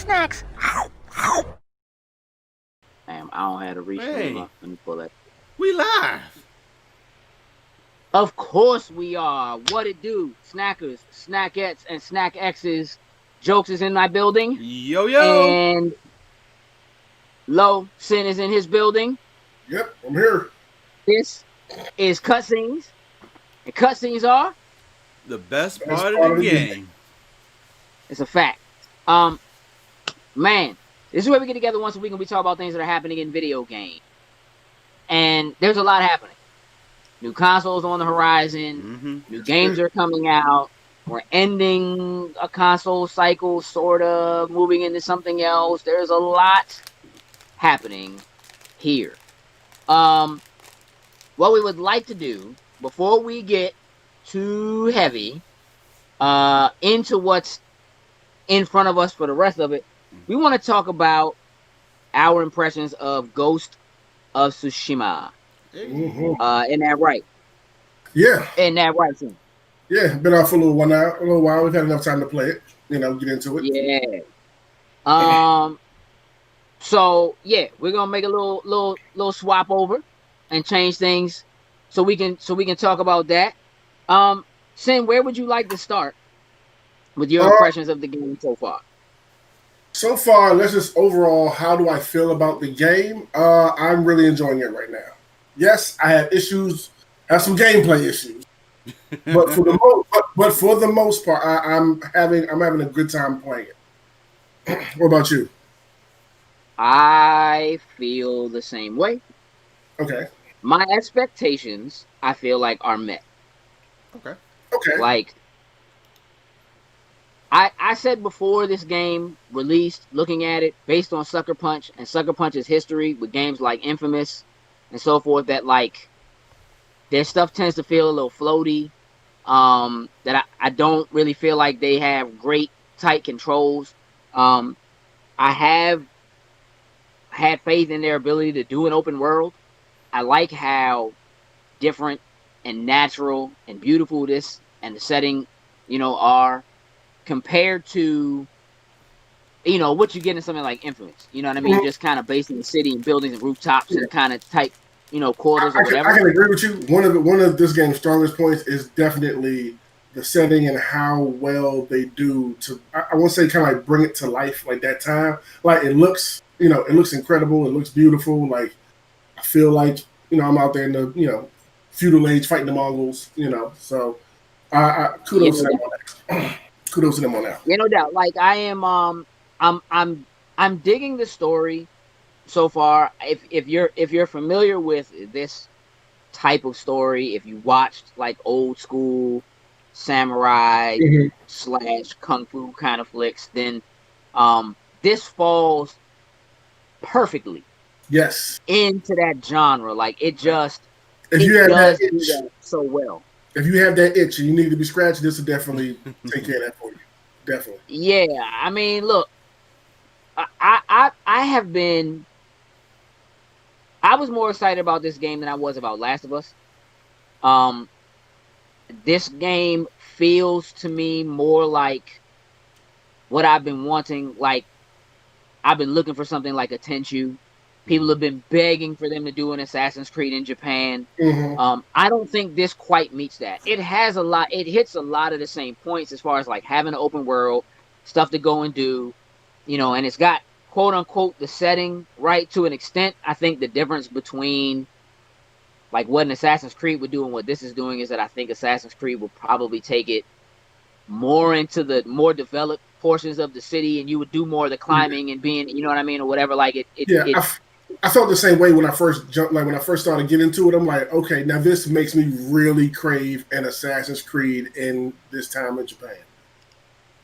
snacks. Damn, I don't have to reach. Hey. Let me pull that. We live. Of course we are. What it do? Snackers, snackettes, and snack X's. Jokes is in my building. Yo, yo. And Low Sin is in his building. Yep, I'm here. This is cutscenes. And cutscenes are? The best part of the game. It's a fact. Man, this is where we get together once a week and we talk about things that are happening in video games. And there's a lot happening. New consoles on the horizon. New games are coming out. We're ending a console cycle, sort of, moving into something else. There's a lot happening here. What we would like to do before we get too heavy into what's in front of us for the rest of it, we want to talk about our impressions of Ghost of Tsushima. Hey. In that right? Yeah. In that right, Tim? Yeah. Been out for a little while. We've had enough time to play it. Get into it. Yeah. So yeah, we're gonna make a little swap over and change things so we can talk about that. Sin, where would you like to start with your impressions of the game so far? So far, let's just overall, how do I feel about the game? I'm really enjoying it right now. Yes, I have issues, have some gameplay issues, but for the most part, I'm having a good time playing it. What about you? I feel the same way. Okay. My expectations, I feel like, are met. Okay. Like I said before this game released, looking at it based on Sucker Punch and Sucker Punch's history with games like Infamous and so forth, that like their stuff tends to feel a little floaty. That I don't really feel like they have great tight controls. I have had faith in their ability to do an open world. I like how different and natural and beautiful this and the setting, are compared to, what you get in something like Infamous. You know what I mean? Just kind of based in the city and buildings and rooftops and kind of tight, quarters or whatever. I can agree with you. One of this game's strongest points is definitely the setting and how well they do to, I won't say kind of like bring it to life like that time. Like it looks, it looks incredible. It looks beautiful. Like I feel like, I'm out there in the, feudal age fighting the Mongols, so kudos to them on that. Kudos to them on that. Yeah, no doubt. Like I am, I'm digging the story so far. If you're familiar with this type of story, if you watched like old school samurai / kung fu kind of flicks, then this falls perfectly into that genre. Like it just if you have does that do itch, that so well. If you have that itch and you need to be scratched, this will definitely take care of that for you. Definitely. Yeah, I mean, look, I have been. I was more excited about this game than I was about Last of Us. This game feels to me more like what I've been wanting. Like I've been looking for something like a Tenchu. People have been begging for them to do an Assassin's Creed in Japan. I don't think this quite meets that. It has a lot. It hits a lot of the same points as far as like having an open world, stuff to go and do, and it's got quote unquote the setting right to an extent. I think the difference between like what an Assassin's Creed would do and what this is doing is that I think Assassin's Creed will probably take it more into the more developed portions of the city, and you would do more of the climbing and being, you know what I mean, or whatever. Like I felt the same way when I first jumped. Like when I first started getting into it, I'm like, okay, now this makes me really crave an Assassin's Creed in this time in Japan.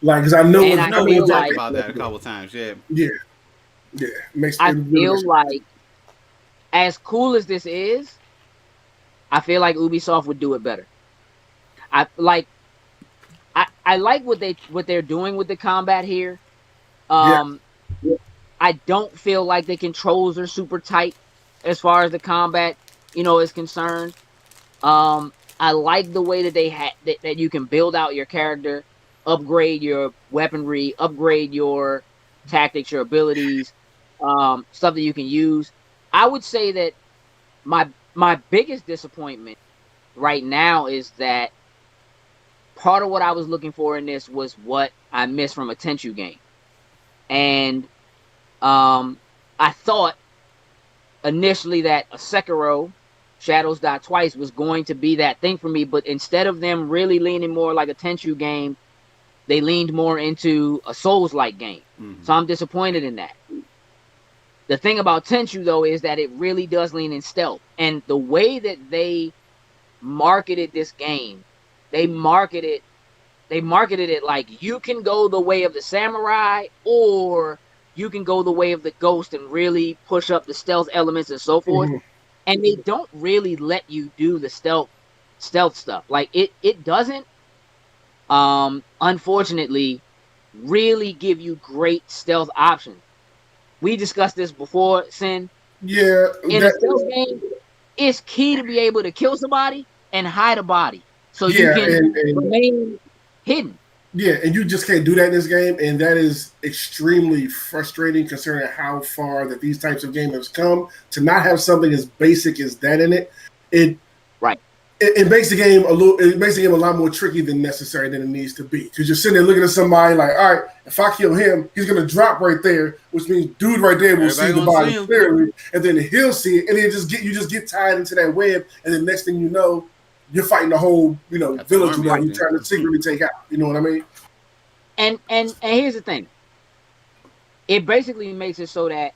Like, because I know we talked about that a couple times. Yeah. I feel like as cool as this is, I feel like Ubisoft would do it better. I like what they're doing with the combat here. I don't feel like the controls are super tight as far as the combat, is concerned. I like the way that they that you can build out your character, upgrade your weaponry, upgrade your tactics, your abilities, stuff that you can use. I would say that my biggest disappointment right now is that part of what I was looking for in this was what I missed from a Tenchu game. And I thought initially that a Sekiro, Shadows Die Twice, was going to be that thing for me, but instead of them really leaning more like a Tenchu game, they leaned more into a Souls-like game. So I'm disappointed in that. The thing about Tenchu, though, is that it really does lean in stealth. And the way that they marketed this game, they marketed it like you can go the way of the samurai, or you can go the way of the ghost and really push up the stealth elements and so forth. And they don't really let you do the stealth stealth stuff. Like it doesn't, unfortunately, really give you great stealth options. We discussed this before, Sin. Yeah, In a stealth game, it's key to be able to kill somebody and hide a body so you yeah, can and remain hidden. yeah, and you just can't do that in this game, and that is extremely frustrating considering how far that these types of games have come. To not have something as basic as that in it, it Right. it makes the game a little. It makes the game a lot more tricky than necessary than it needs to be. Because you're sitting there looking at somebody like, all right, if I kill him, he's gonna drop right there, which means dude right there will see the body clearly, and then he'll see it, and then you just get tied into that web, and then next thing you know, you're fighting the whole village that you're trying to secretly take out. You know what I mean? And here's the thing. It basically makes it so that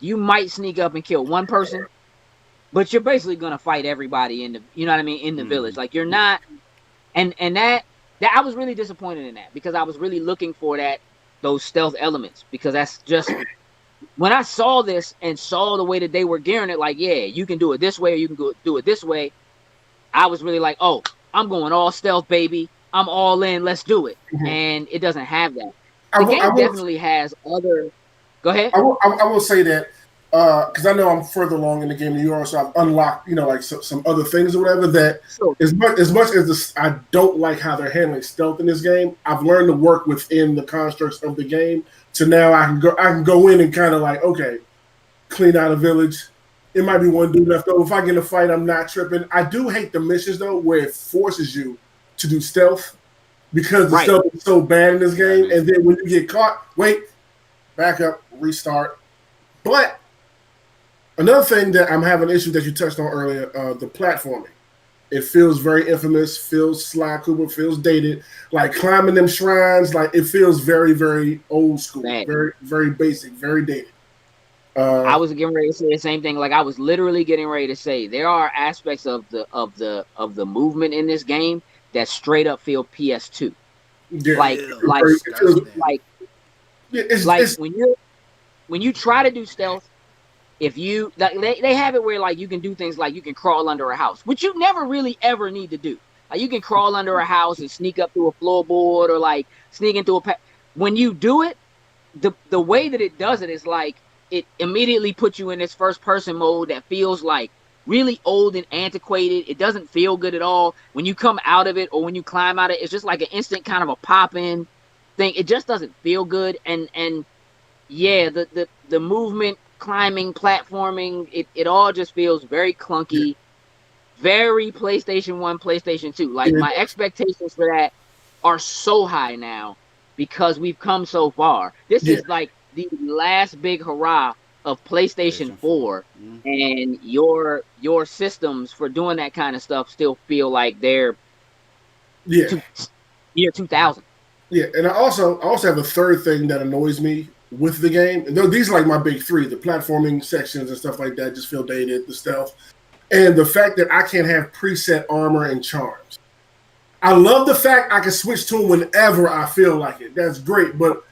you might sneak up and kill one person, but you're basically gonna fight everybody in the, you know what I mean, in the village. Like you're not, and that I was really disappointed in that because I was really looking for those stealth elements, because that's just when I saw this and saw the way that they were gearing it, like, yeah, you can do it this way or you can do it this way. I was really like, oh, I'm going all stealth, baby. I'm all in. Let's do it. Mm-hmm. And it doesn't have that. The game definitely has other. Go ahead. I will say that because I know I'm further along in the game than you are, so I've unlocked, like some other things or whatever. That sure. as much as I don't like how they're handling stealth in this game, I've learned to work within the constructs of the game. So now I can go in and kind of like, okay, clean out a village. It might be one dude left over. If I get in a fight, I'm not tripping. I do hate the missions though, where it forces you to do stealth because the stealth is so bad in this game. And then when you get caught, wait, back up, restart. But another thing that I'm having an issue that you touched on earlier, the platforming. It feels very infamous, feels Sly Cooper, feels dated. Like climbing them shrines, like it feels very, very old school, very, very basic, very dated. I was getting ready to say the same thing. Like I was literally getting ready to say there are aspects of the movement in this game that straight up feel PS2. Yeah, like when you try to do stealth, if you they have it where like you can do things like you can crawl under a house, which you never really ever need to do. Like you can crawl under a house and sneak up through a floorboard or like sneak into when you do it, the way that it does it is like it immediately puts you in this first person mode that feels like really old and antiquated. It doesn't feel good at all. When you come out of it or when you climb out of it, it's just like an instant kind of a pop-in thing. It just doesn't feel good. And yeah, the movement, climbing, platforming, it all just feels very clunky, very PlayStation 1, PlayStation 2. Like my expectations for that are so high now because we've come so far. This is like the last big hurrah of PlayStation 4, and your systems for doing that kind of stuff still feel like they're year 2000. Yeah, and I also have a third thing that annoys me with the game. These are like my big three: the platforming sections and stuff like that just feel dated, the stealth, and the fact that I can't have preset armor and charms. I love the fact I can switch to them whenever I feel like it. That's great, but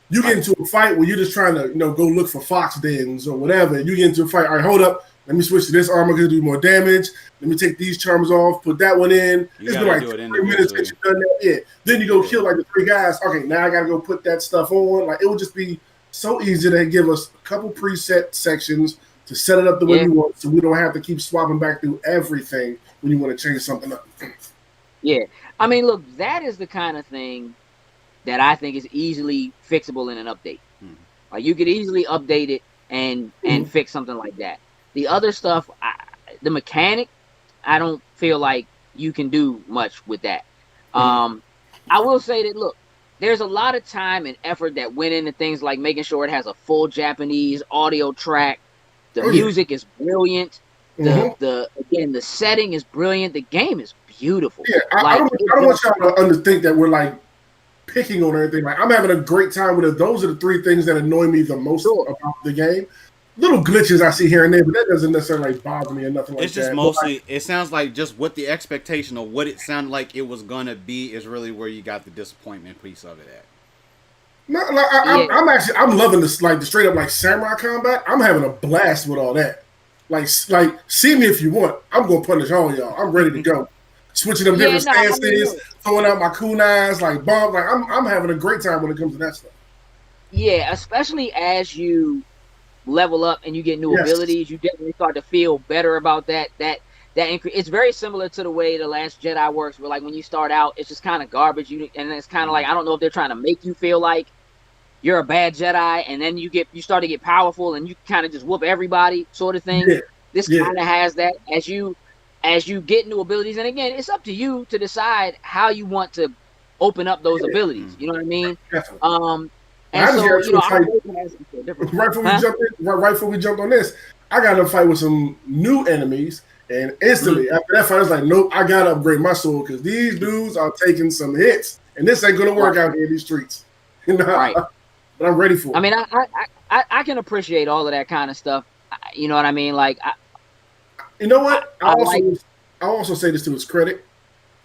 you get into a fight where you're just trying to, go look for fox dens or whatever. You get into a fight. All right, hold up. Let me switch to this armor because it do more damage. Let me take these charms off. Put that one in. It's been like 3 minutes since you've done that. Yeah. Then you go kill like the 3 guys. Okay, now I got to go put that stuff on. Like it would just be so easy to give us a couple preset sections to set it up the way we want, so we don't have to keep swapping back through everything when you want to change something up. Yeah, I mean, look, that is the kind of thing that I think is easily fixable in an update. Like you could easily update it and fix something like that. The other stuff, the mechanic, I don't feel like you can do much with that. I will say that, look, there's a lot of time and effort that went into things like making sure it has a full Japanese audio track. The music is brilliant. The setting is brilliant. The game is beautiful. Yeah, I don't want y'all to think that we're like picking on everything. Like I'm having a great time with it. Those are the 3 things that annoy me the most about the game. Little glitches I see here and there, but that doesn't necessarily bother me or nothing like that. It's just mostly, it sounds like just what the expectation of what it sounded like it was going to be is really where you got the disappointment piece of it at. No, like I'm loving this, like the straight up like samurai combat. I'm having a blast with all that. Like see me if you want. I'm gonna punish all y'all. I'm ready to go. Switching up different stances, throwing out my kunais, like bomb. Like I'm having a great time when it comes to that stuff. Yeah, especially as you level up and you get new abilities, you definitely start to feel better about that increase. It's very similar to the way The Last Jedi works, where like when you start out, it's just kind of garbage. And it's kind of like, I don't know if they're trying to make you feel like you're a bad Jedi, and then you start to get powerful and you kind of just whoop everybody sort of thing. This kind of has that as you get new abilities. And again, it's up to you to decide how you want to open up those abilities. You know what I mean? Definitely. And so, right before we jumped on this, I got in a fight with some new enemies, and instantly after that fight, I was like, nope, I gotta upgrade my sword because these dudes are taking some hits, and this ain't gonna work out here in these streets. Right. But I'm ready for it. I mean, I can appreciate all of that kind of stuff. You know what I mean? Like, you know what? I also say this to its credit.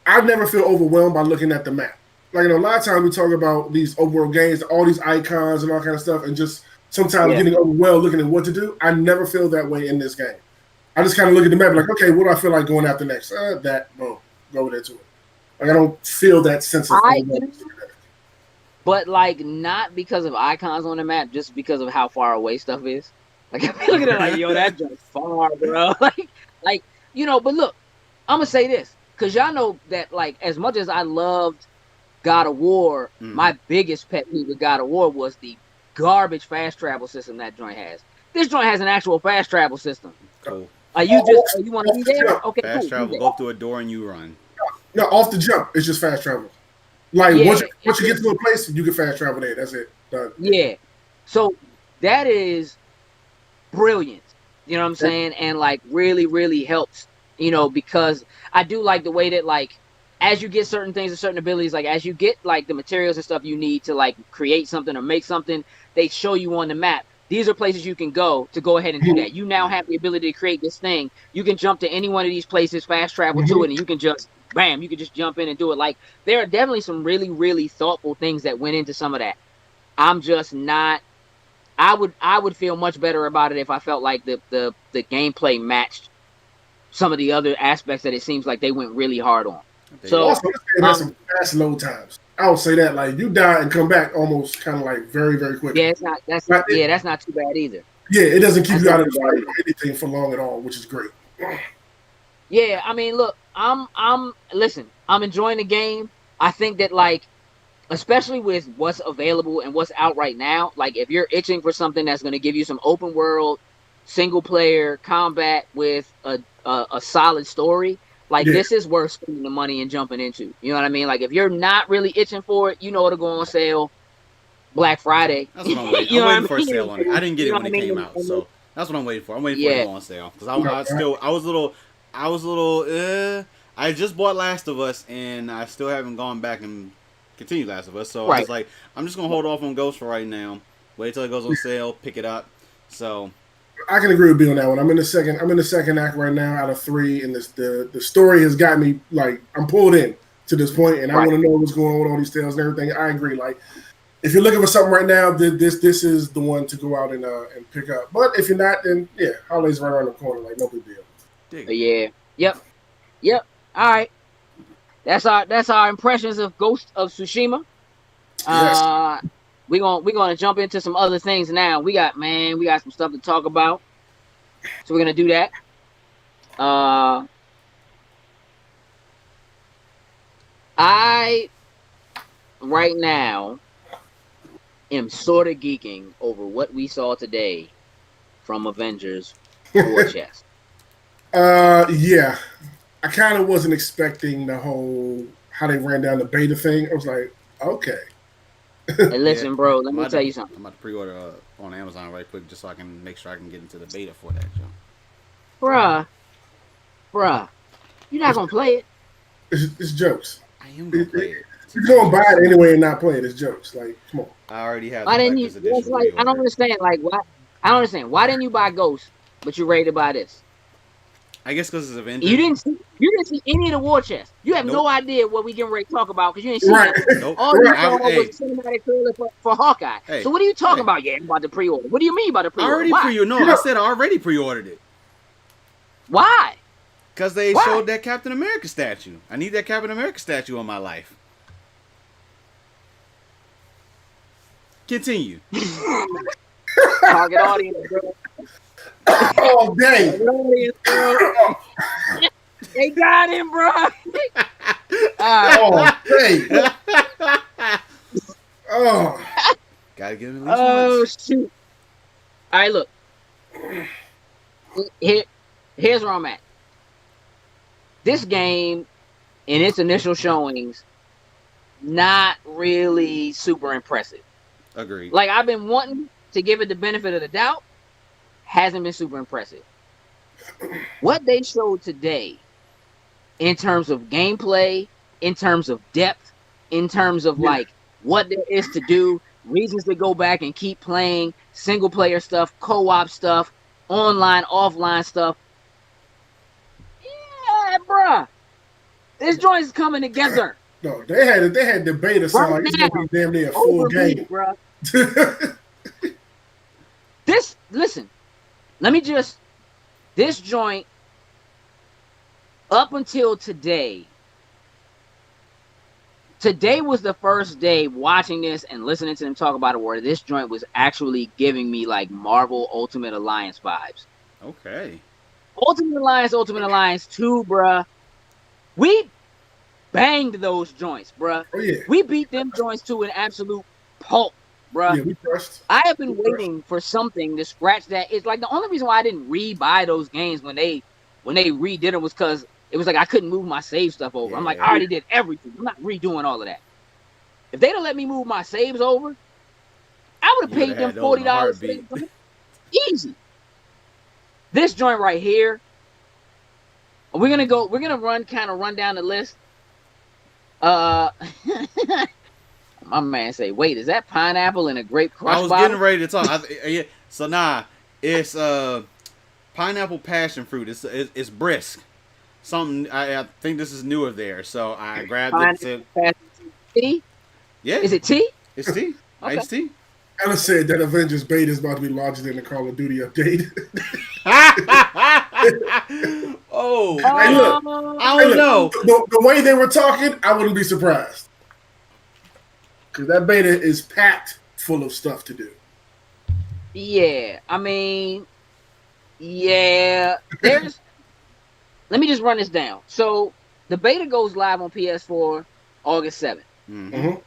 I never feel overwhelmed by looking at the map. Like, a lot of times we talk about these open world games, all these icons and all kind of stuff, and just sometimes getting overwhelmed looking at what to do. I never feel that way in this game. I just kind of look at the map like, okay, what do I feel like going after next? That, boom, go over there to it. Like, I don't feel that sense of overwhelm. But, like, not because of icons on the map, just because of how far away stuff is. Like, I look at it like, yo, that's just far, bro. like, but look, I'm going to say this, because y'all know that, like, as much as I loved God of War, my biggest pet peeve with God of War was the garbage fast travel system that joint has. This joint has an actual fast travel system. Cool. You want to be there? Okay, fast travel, go through a door and you run. No, off the jump, it's just fast travel. Like, once you get to a place, you can fast travel there. That's it. Done. Yeah. So that is brilliant. You know what I'm saying? And, like, really, really helps, because I do like the way that, like, as you get certain things and certain abilities, like as you get like the materials and stuff you need to like create something or make something, they show you on the map. These are places you can go ahead and do that. You now have the ability to create this thing. You can jump to any one of these places, fast travel to it, and you can just, bam, you can just jump in and do it. Like, there are definitely some really, really thoughtful things that went into some of that. I'm just not, I would feel much better about it if I felt like the gameplay matched some of the other aspects that it seems like they went really hard on. So also, this game has some fast load times. I would say that, like, you die and come back almost kind of like very, very quickly. Yeah, that's not too bad either. Yeah, it doesn't keep you out of the fight or anything for long at all, which is great. Yeah, I mean, look, I'm enjoying the game. I think that, like, especially with what's available and what's out right now, like, if you're itching for something that's going to give you some open world, single player combat with a solid story. Like, this is worth spending the money and jumping into. You know what I mean? Like, if you're not really itching for it, it'll go on sale Black Friday. That's what I'm waiting. I'm waiting for a sale on it. I didn't get it when it came out, so that's what I'm waiting for. I'm waiting for it to go on sale because I was a little. I just bought Last of Us and I still haven't gone back and continued Last of Us. So I was like, I'm just gonna hold off on Ghost for right now. Wait till it goes on sale, pick it up. So. I can agree with Bill on that one. I'm in the second act right now out of 3, and the story has got me, like, I'm pulled in to this point, and I want to know what's going on with all these tales and everything. I agree. Like, if you're looking for something right now, this is the one to go out and pick up. But if you're not, then holidays right around the corner. Like, no big deal. Yeah. Yep. All right. That's our impressions of Ghost of Tsushima. Yes. We're gonna jump into some other things now. We got some stuff to talk about. So we're gonna do that. I right now am sort of geeking over what we saw today from Avengers War Chest. Yeah. I kind of wasn't expecting the whole how they ran down the beta thing. I was like, okay. Hey, listen, bro, let me tell you something. I'm about to pre-order on Amazon right quick just so I can make sure I can get into the beta for that, Joe. Bruh, you're not gonna play it. It's jokes. I am gonna play it. You're gonna buy it anyway and not play it. It's jokes. Like, come on. I already have. Why didn't you? Like, I don't understand. Like, why? I don't understand. Why didn't you buy Ghost, but you're ready to buy this? I guess because it's Avengers. You didn't see any of the war chests. You have no idea what we getting ready to talk about because you ain't seen it. Nope. All you saw was a cinematic trailer for Hawkeye. Hey. So what are you talking about? Yeah, about the pre-order. What do you mean by the pre-order? I already pre-ordered. No, I said I already pre-ordered it. Why? Because they showed that Captain America statue. I need that Captain America statue in my life. Continue. Target audience, bro. Oh, dang. Target audience, bro. They got him, bro. Oh, dang. Oh. Gotta give him at least once. Shoot. All right, look. Here's where I'm at. This game, in its initial showings, not really super impressive. Agreed. Like, I've been wanting to give it the benefit of the doubt. Hasn't been super impressive. What they showed today, in terms of gameplay, in terms of depth, in terms of like what there is to do, reasons to go back and keep playing, single player stuff, co-op stuff, online, offline stuff. Yeah, bruh. This joint is coming together. No, they had debate or something. Like it's gonna be damn near a full game. Bruh. Listen, let me just, this joint, up until today was the first day watching this and listening to them talk about it where this joint was actually giving me like Marvel Ultimate Alliance vibes. Okay. Ultimate Alliance 2, bruh. We banged those joints, bruh. Oh, yeah. We beat them joints to an absolute pulp, bruh. Yeah, we crushed. I have been waiting for something to scratch that. It's like the only reason why I didn't rebuy those games when they redid them was because it was like I couldn't move my save stuff over. I'm like, I already did everything. I'm not redoing all of that. If they'd have let me move my saves over, I would have paid them $40 easy. This joint right here, we're gonna run down the list. My man say, wait, is that pineapple and a grape crush I was bottle? getting ready to talk. So it's pineapple passion fruit. It's brisk. Something I think this is newer there, so I grabbed it. Tea? Yeah. Is it tea? It's tea. Okay. Iced tea. Ella said that Avengers beta is about to be larger than the Call of Duty update. Oh, hey, look, I don't know. The way they were talking, I wouldn't be surprised. Because that beta is packed full of stuff to do. Yeah, I mean, there's... Let me just run this down. So, the beta goes live on PS4 August 7th. Mm-hmm.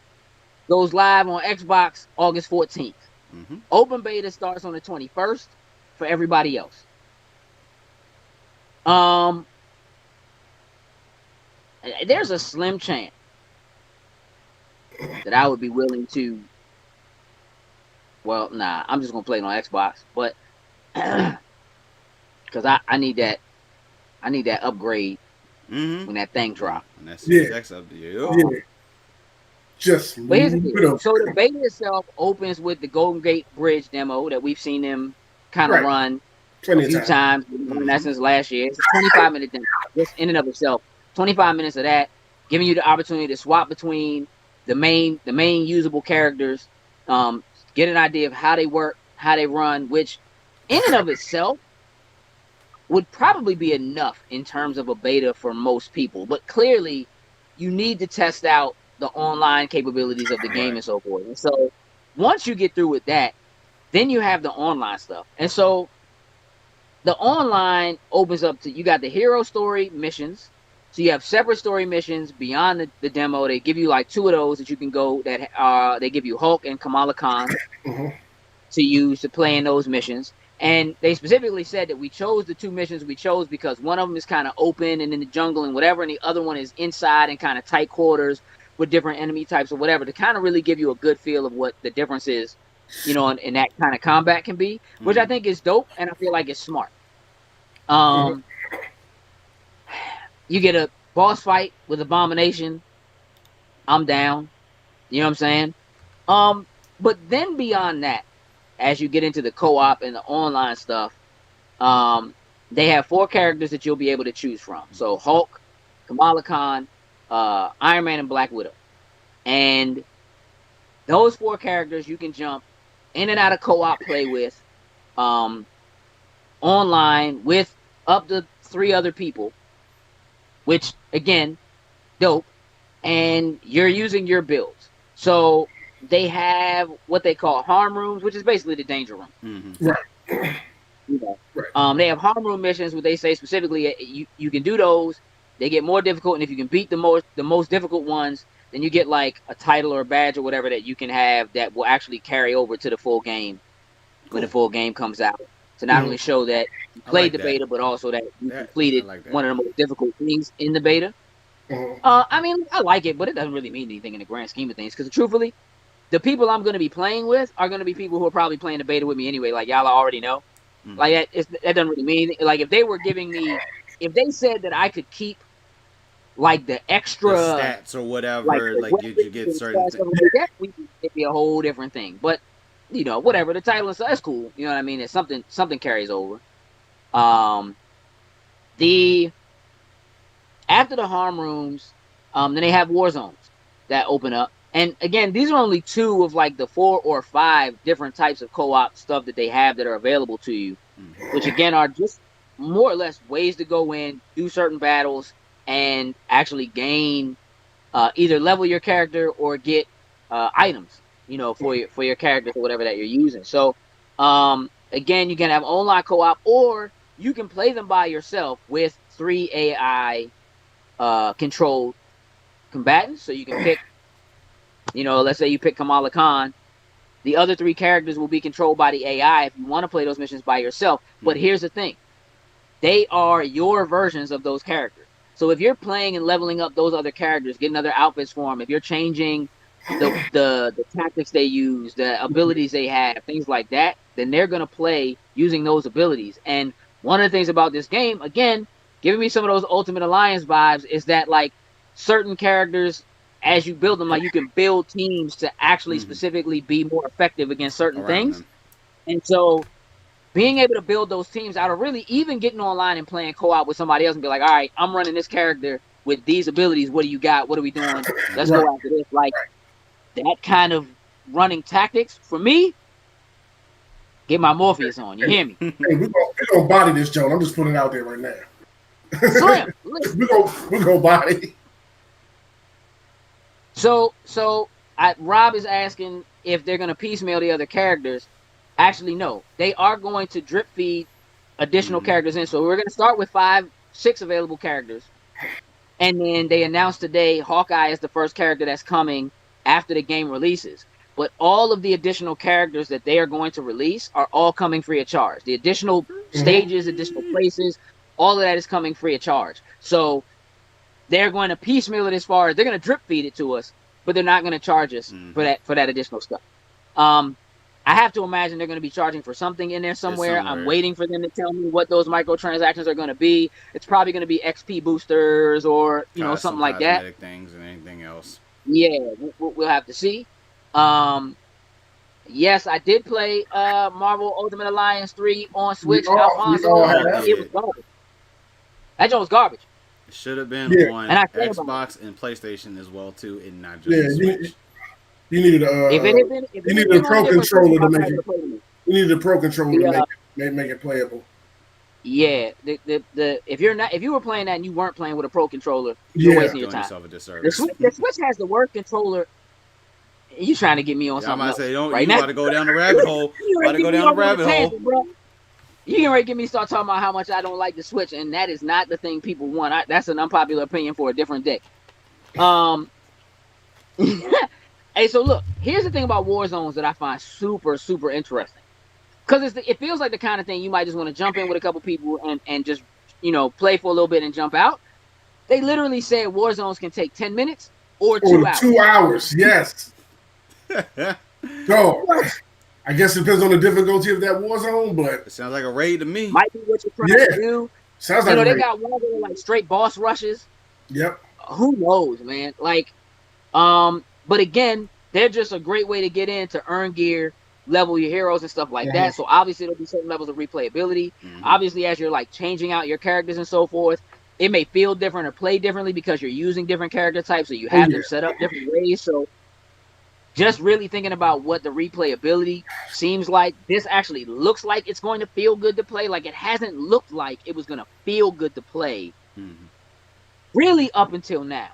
Goes live on Xbox August 14th. Mm-hmm. Open beta starts on the 21st for everybody else. There's a slim chance that I would be willing to. Well, nah, I'm just gonna play it on Xbox, but because I need that upgrade when that thing drops. And that's Series X update. Yeah. Just but here's the thing. So the beta itself opens with the Golden Gate Bridge demo that we've seen them kind of run a few times. That's since last year. It's a 25-minute demo, just in and of itself. 25 minutes of that, giving you the opportunity to swap between the main usable characters, get an idea of how they work, how they run, which in and of itself would probably be enough in terms of a beta for most people. But clearly, you need to test out the online capabilities of the game and so forth. And so once you get through with that, then you have the online stuff. And so the online opens up to, you got the hero story missions. So you have separate story missions beyond the demo. They give you like 2 of those that you can go, that they give you Hulk and Kamala Khan to use to play in those missions. And they specifically said that we chose the 2 missions we chose because one of them is kind of open and in the jungle and whatever, and the other one is inside and kind of tight quarters with different enemy types or whatever, to kind of really give you a good feel of what the difference is, you know, in that kind of combat can be, which I think is dope, and I feel like it's smart. You get a boss fight with Abomination. I'm down. You know what I'm saying? But then beyond that, as you get into the co-op and the online stuff, they have 4 characters that you'll be able to choose from. So Hulk, Kamala Khan, Iron Man, and Black Widow. And those 4 characters you can jump in and out of co-op play with, online with up to 3 other people, which again, dope, and you're using your builds. So they have what they call harm rooms, which is basically the danger room. Mm-hmm. Right. You know, Right. they have harm room missions where they say specifically you can do those. They get more difficult, and if you can beat the most difficult ones, then you get like a title or a badge or whatever that you can have that will actually carry over to the full game when the full game comes out. To not only show that you played the beta, but also that you completed one of the most difficult things in the beta. I mean, I like it, but it doesn't really mean anything in the grand scheme of things. Because truthfully, the people I'm going to be playing with are going to be people who are probably playing the beta with me anyway. Like y'all already know. Like that doesn't really mean anything. Like if they were giving me, if they said that I could keep like the extra stats or whatever, like you get certain things. Like it'd be a whole different thing. But you know, whatever the title and stuff, that's cool. You know what I mean? It's something carries over. After the harm rooms, then they have war zones that open up. And again, these are only 2 of like the 4 or 5 different types of co-op stuff that they have that are available to you, which again are just more or less ways to go in, do certain battles, and actually gain either level your character or get items, you know, for your characters or whatever that you're using. So again, you can have online co-op, or you can play them by yourself with 3 AI controlled combatants. So you can pick, you know, let's say you pick Kamala Khan. The other 3 characters will be controlled by the AI if you want to play those missions by yourself. But here's the thing. They are your versions of those characters. So if you're playing and leveling up those other characters, getting other outfits for them, if you're changing the tactics they use, the abilities they have, things like that, then they're going to play using those abilities. And one of the things about this game, again, giving me some of those Ultimate Alliance vibes, is that like certain characters, as you build them, like you can build teams to actually specifically be more effective against certain things. Them. And so being able to build those teams out, or really even getting online and playing co-op with somebody else and be like, all right, I'm running this character with these abilities. What do you got? What are we doing? Let's go after this. Like that kind of running tactics, for me, get my Morpheus on. You hear me? Hey, we're gonna body this, Joe. I'm just putting it out there right now. Slim, we're gonna body. So Rob is asking if they're gonna piecemeal the other characters. Actually, no. They are going to drip feed additional characters in. So we're gonna start with 6 available characters, and then they announced today Hawkeye is the first character that's coming after the game releases. But all of the additional characters that they are going to release are all coming free of charge. The additional stages, additional places, all of that is coming free of charge. So they're going to piecemeal it as far as they're going to drip feed it to us, but they're not going to charge us for that additional stuff. I have to imagine they're going to be charging for something in there somewhere. I'm waiting for them to tell me what those microtransactions are going to be. It's probably going to be XP boosters or something like that. Things and anything else. Yeah, we'll have to see. Yes, I did play Marvel Ultimate Alliance 3 on Switch. It was garbage. That joint was garbage. It should have been on Xbox and PlayStation as well too, and not just Switch. You needed a pro controller to make it. You needed a pro controller to make it playable. Yeah, if you were playing that and you weren't playing with a pro controller, you're wasting your time. The Switch has the worst controller. You trying to get me on something? I'm about to say, you got to go down the rabbit hole. You got to go down the rabbit hole. You can already get me start talking about how much I don't like the Switch, and that is not the thing people want. That's an unpopular opinion for a different day. Hey, so look, here's the thing about war zones that I find super, super interesting. Because it feels like the kind of thing you might just want to jump in with a couple people and just, play for a little bit and jump out. They literally said war zones can take 10 minutes or 2 hours. 2 hours, yes. So, I guess it depends on the difficulty of that war zone, but it sounds like a raid to me. Might be what you're trying to do. Sounds like they got one that are like straight boss rushes. Yep. Who knows, man? Like, but again, they're just a great way to get in to earn gear, level your heroes and stuff like that. So obviously there'll be certain levels of replayability. Obviously, as you're like changing out your characters and so forth, it may feel different or play differently because you're using different character types, so you have them set up different ways. So just really thinking about what the replayability seems like, this actually looks like it's going to feel good to play. Like, it hasn't looked like it was going to feel good to play really up until now,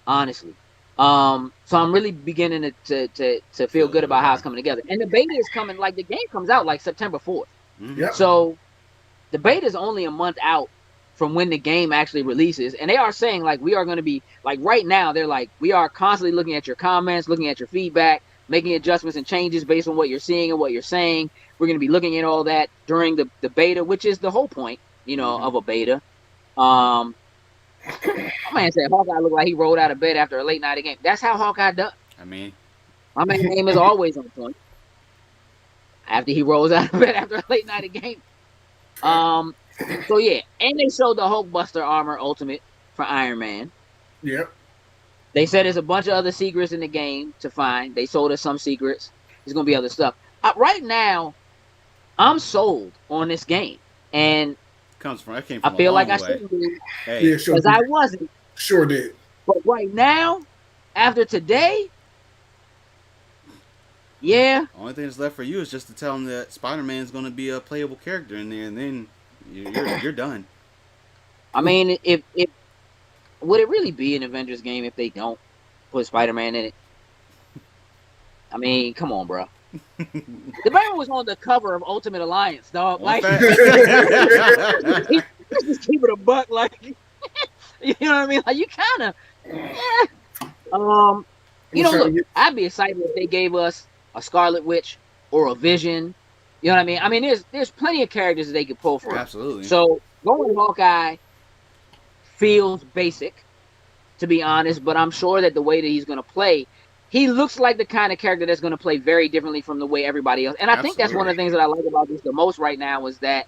honestly. So I'm really beginning to feel good about how it's coming together. And the beta is coming, like, the game comes out like September 4th. Yep. So the beta is only a month out from when the game actually releases. And they are saying, like, we are going to be, like, right now, they're like, we are constantly looking at your comments, looking at your feedback, making adjustments and changes based on what you're seeing and what you're saying. We're going to be looking at all that during the beta, which is the whole point, of a beta. My man said Hawkeye looked like he rolled out of bed after a late night of game. That's how Hawkeye does. I mean, my man's name is always on point after he rolls out of bed after a late night of game. So yeah, and they showed the Hulkbuster armor ultimate for Iron Man. Yep. They said there's a bunch of other secrets in the game to find. They sold us some secrets. There's gonna be other stuff. Right now, I'm sold on this game, and I came from I feel a like long I way. shouldn't be, Yeah, sure. because I wasn't. Sure did. But right now, after today, yeah. Only thing that's left for you is just to tell them that Spider-Man is going to be a playable character in there, and then you're done. I mean, if would it really be an Avengers game if they don't put Spider-Man in it? I mean, come on, bro. The man was on the cover of Ultimate Alliance, dog. Like, just keep it a buck, like, you know what I mean? Like, you kind of, look, I'd be excited if they gave us a Scarlet Witch or a Vision. You know what I mean? I mean, there's plenty of characters that they could pull from. Absolutely. So going Hawkeye feels basic, to be honest, but I'm sure that the way that he's going to play, he looks like the kind of character that's going to play very differently from the way everybody else. And I think that's one of the things that I like about this the most right now is that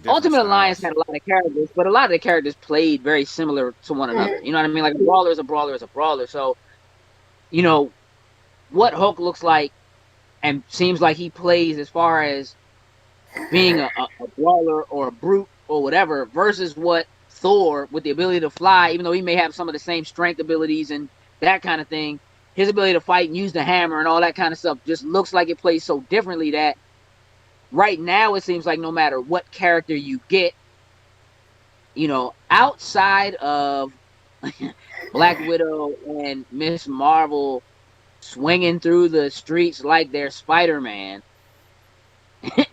Ultimate Alliance had a lot of characters, but a lot of the characters played very similar to one another. You know what I mean? Like, a brawler is a brawler is a brawler. So, what Hulk looks like and seems like he plays as far as being a brawler or a brute or whatever versus what Thor, with the ability to fly, even though he may have some of the same strength abilities and that kind of thing, his ability to fight and use the hammer and all that kind of stuff just looks like it plays so differently that right now it seems like no matter what character you get, outside of Black Widow and Miss Marvel swinging through the streets like they're Spider-Man,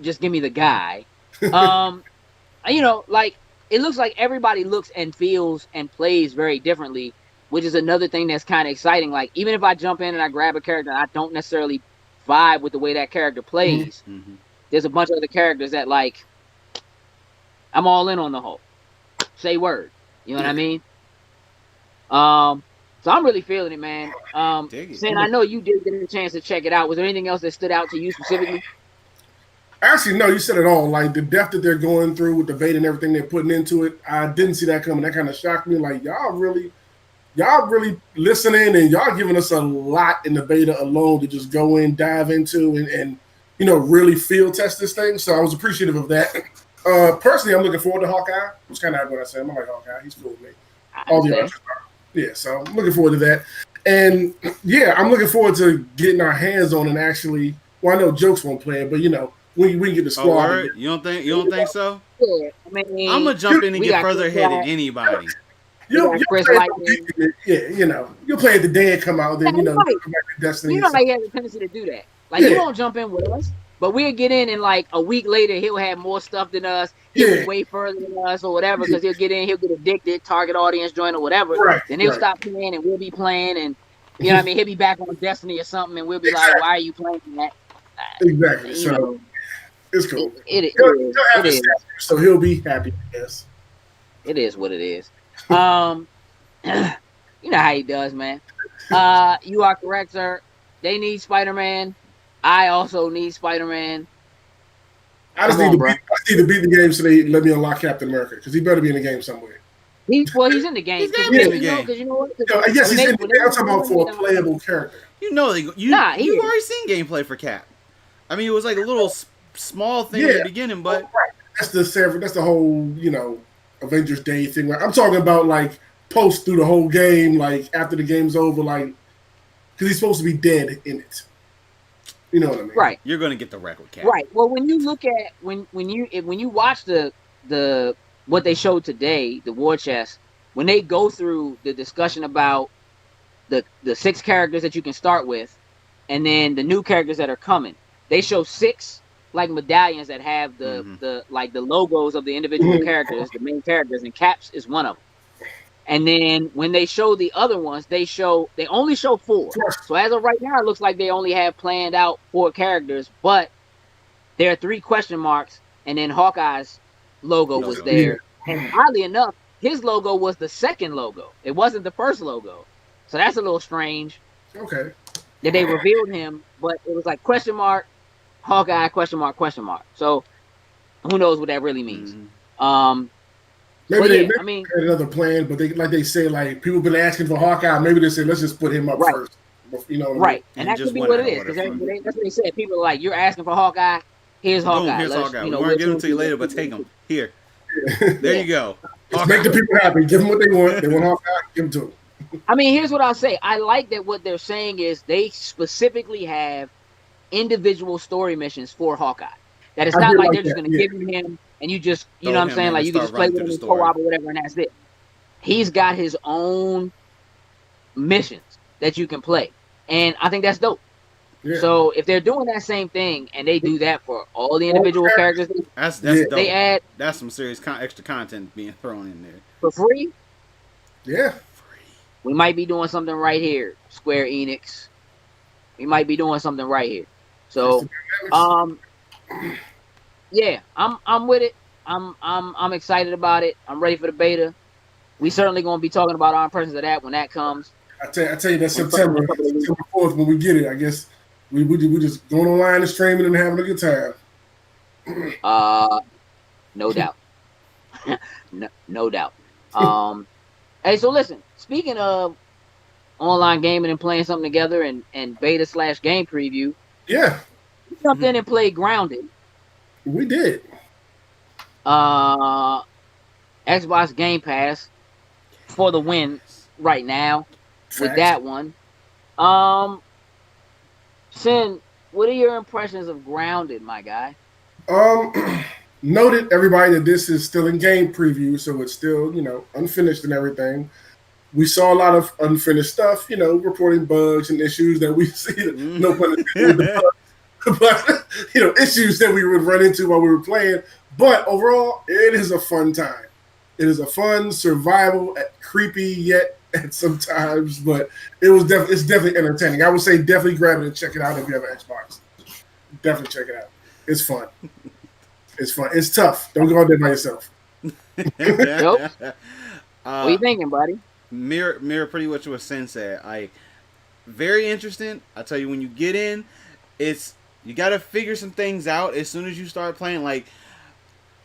just give me the guy. Like, it looks like everybody looks and feels and plays very differently, which is another thing that's kind of exciting. Like, even if I jump in and I grab a character and I don't necessarily vibe with the way that character plays, there's a bunch of other characters that, like, I'm all in on the whole. Say word. You know what I mean? So I'm really feeling it, man. Sin, I know you did get a chance to check it out. Was there anything else that stood out to you specifically? Actually, no, you said it all. Like, the depth that they're going through with the beta and everything they're putting into it, I didn't see that coming. That kind of shocked me. Like, y'all really listening, and y'all giving us a lot in the beta alone to just go in, dive into, and really field test this thing. So I was appreciative of that. Personally, I'm looking forward to Hawkeye. It's kind of what I said. I'm like Hawkeye. He's cool with me. All the others are. Yeah, so I'm looking forward to that. And yeah, I'm looking forward to getting our hands on and actually. Well, I know Jokes won't play it, but we can get the squad. Oh, you don't think so? Yeah, I mean, I'm gonna jump in and get further ahead than anybody. You'll play it the day it come out. Then Destiny. You know, like, he has a tendency to do that. Like, he won't jump in with us, but we'll get in, and like a week later, he'll have more stuff than us. He'll be way further than us or whatever, because he'll get in, he'll get addicted, target audience join or whatever. Right, then he'll stop playing, and we'll be playing, and you know what I mean. He'll be back on Destiny or something, and we'll be like, "Why are you playing that?" Exactly. So it's cool. It is. So he'll be happy. Yes. It is what it is. You know how he does, man. You are correct, sir. They need Spider-Man. I also need Spider-Man. I just need to beat the game so they let me unlock Captain America, because he better be in the game somewhere. He's in the game. He's gotta be in the game. Because you know what? Yes, he's in the game. I'm talking about for a playable character. You've already seen gameplay for Cap. I mean, it was like a little small thing at the beginning, but that's the whole Avengers Day thing. I'm talking about like post through the whole game, like after the game's over, like because he's supposed to be dead in it. You know what I mean? Right. You're gonna get the record cap. Right. Well, when you look at when you watch the what they showed today, the war chest, when they go through the discussion about the 6 characters that you can start with, and then the new characters that are coming, they show 6 like medallions that have the like the logos of the individual characters, the main characters, and Caps is one of them. And then when they show the other ones, they only show 4. So as of right now, it looks like they only have planned out 4 characters, but there are 3 question marks, and then Hawkeye's logo was there. And oddly enough, his logo was the second logo. It wasn't the first logo. So that's a little strange. Okay. That they revealed him, but it was like question mark, Hawkeye, question mark, question mark. So who knows what that really means. Maybe they had another plan, but they say, like, people been asking for Hawkeye. Maybe they say, let's just put him up first. You know what I mean? And that could be what it is. Because that's what they said. People are like, you're asking for Hawkeye. Here's Hawkeye. Here's Hawkeye. We're going to give him to you later, but take him. Here. There you go. Just make the people happy. Give them what they want. They want Hawkeye. Give them to them. I mean, here's what I'll say. I like that what they're saying is they specifically have individual story missions for Hawkeye. That it's not like they're just going to give him and you just, you know what I'm saying? Like, you can just play with him in co-op or whatever, and that's it. He's got his own missions that you can play. And I think that's dope. Yeah. So if they're doing that same thing and they do that for all the individual characters, that's dope. They add... That's some serious extra content being thrown in there. For free? Yeah. We might be doing something right here, Square Enix. We might be doing something right here. So, yeah, I'm with it. I'm excited about it. I'm ready for the beta. We certainly gonna be talking about our impressions of that when that comes. I tell you that September 4th when we get it. I guess we just going online and streaming and having a good time. No doubt. no doubt. Hey, so listen. Speaking of online gaming and playing something together and beta/game preview. Yeah. We jumped in and played Grounded. We did. Xbox Game Pass for the win right now with that one. Sin, what are your impressions of Grounded, my guy? Noted everybody that this is still in game preview, so it's still, unfinished and everything. We saw a lot of unfinished stuff, reporting bugs and issues that we see. No pun intended. But issues that we would run into while we were playing. But overall, it is a fun time. It is a fun survival, creepy yet at sometimes, but it's definitely entertaining. I would say definitely grab it and check it out if you have an Xbox. Definitely check it out. It's fun. It's fun. It's tough. Don't go out there by yourself. Nope. What are you thinking, buddy? Mirror pretty much what Sin said. Like, very interesting. I tell you, when you get in, you got to figure some things out as soon as you start playing. Like,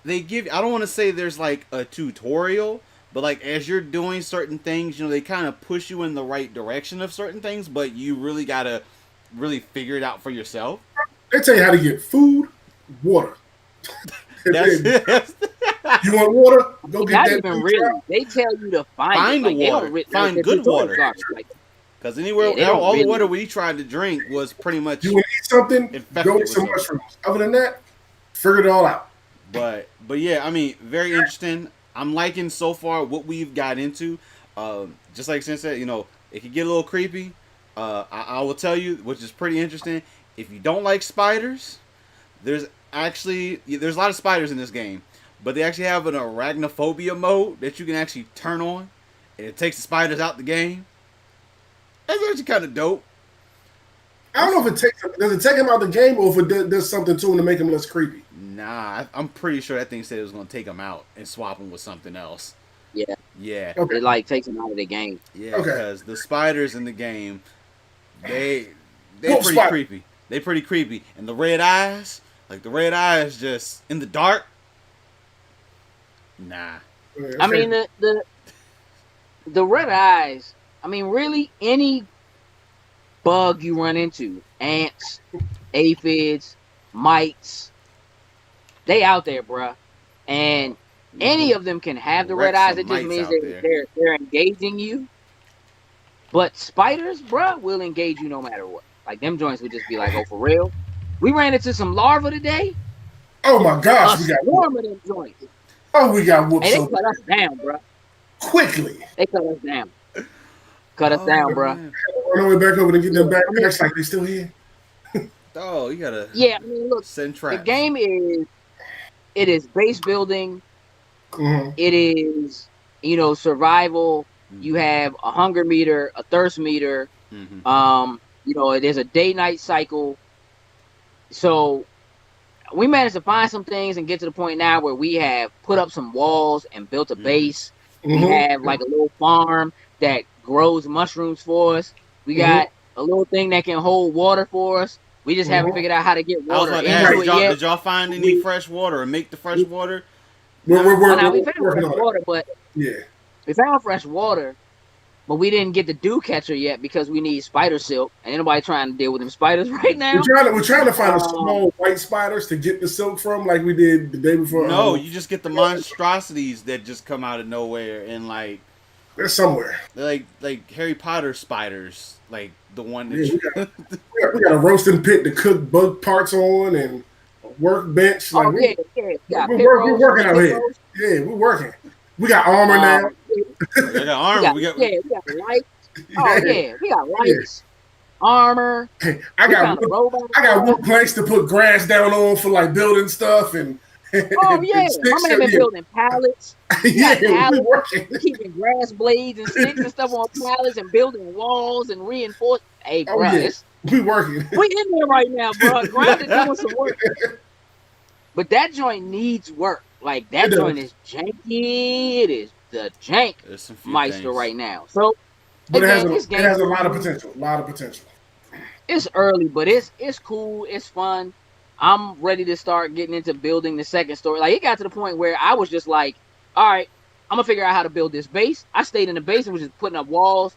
I don't want to say there's like a tutorial, but like as you're doing certain things, they kind of push you in the right direction of certain things, but you really got to really figure it out for yourself. They tell you how to get food, water. You want water? Go get that. Even really. They tell you to find the water. Find good water. Because all the water we tried to drink was pretty much. You want to eat something? Go eat some mushrooms. Other than that, figure it all out. But yeah, I mean, very interesting. I'm liking so far what we've got into. Just like Sin said, it could get a little creepy. I will tell you, which is pretty interesting. If you don't like spiders, there's a lot of spiders in this game, but they actually have an arachnophobia mode that you can actually turn on, and it takes the spiders out the game. That's actually kind of dope. I don't know if does it take him out the game or if it does something to him to make him less creepy. Nah, I'm pretty sure that thing said it was going to take him out and swap him with something else. Yeah. Yeah. Okay. It takes him out of the game. Yeah, because the spiders in the game, they're pretty creepy. They pretty creepy. And the red eyes, just in the dark. Nah. I mean, the red eyes, I mean, really, any bug you run into, ants, aphids, mites, they out there, bruh. And any of them can have the red eyes. It just means they're engaging you. But spiders, bruh, will engage you no matter what. Like, them joints would just be like, oh, for real? We ran into some larvae today. Oh my gosh, we got swarm of them joints. Oh, we got whooped. Hey, they cut us down, bruh. Quickly. They cut us down. Cut us down, bruh. Run all the way back over to get them backpacks like they still here. Oh, you gotta. Yeah, I mean, look, send traps. The game is base building. It is, survival. You have a hunger meter, a thirst meter. There's a day-night cycle. So we managed to find some things and get to the point now where we have put up some walls and built a base. We have like a little farm that grows mushrooms for us. We got a little thing that can hold water for us. We just haven't figured out how to get water into it yet. Did y'all find any fresh water or make the fresh water? We found fresh water, but we found fresh water, but we didn't get the dew catcher yet because we need spider silk, and ain't nobody trying to deal with them spiders right now. We're trying to find small white spiders to get the silk from, like we did the day before. No, you just get the monstrosities that just come out of nowhere and like they're somewhere. They're like Harry Potter spiders, like the one that we got a roasting pit to cook bug parts on and a workbench. Like, we're working out here. Yeah, we're working. We got armor now. We got armor. We got lights. We got lights. Armor. Hey, I got wood planks to put grass down on for like building stuff and. My man been building pallets. We're working. We're keeping grass blades and sticks and stuff on pallets and building walls and reinforced. Hey, bro, we working. We in there right now, bro. Grinding doing some work. But that joint needs work. Like that joint is janky. It is the jank meister right now. So, but it has a lot of potential. It's early, but it's cool. It's fun. I'm ready to start getting into building the second story. Like, it got to the point where I was just like, all right, I'm going to figure out how to build this base. I stayed in the base and was just putting up walls.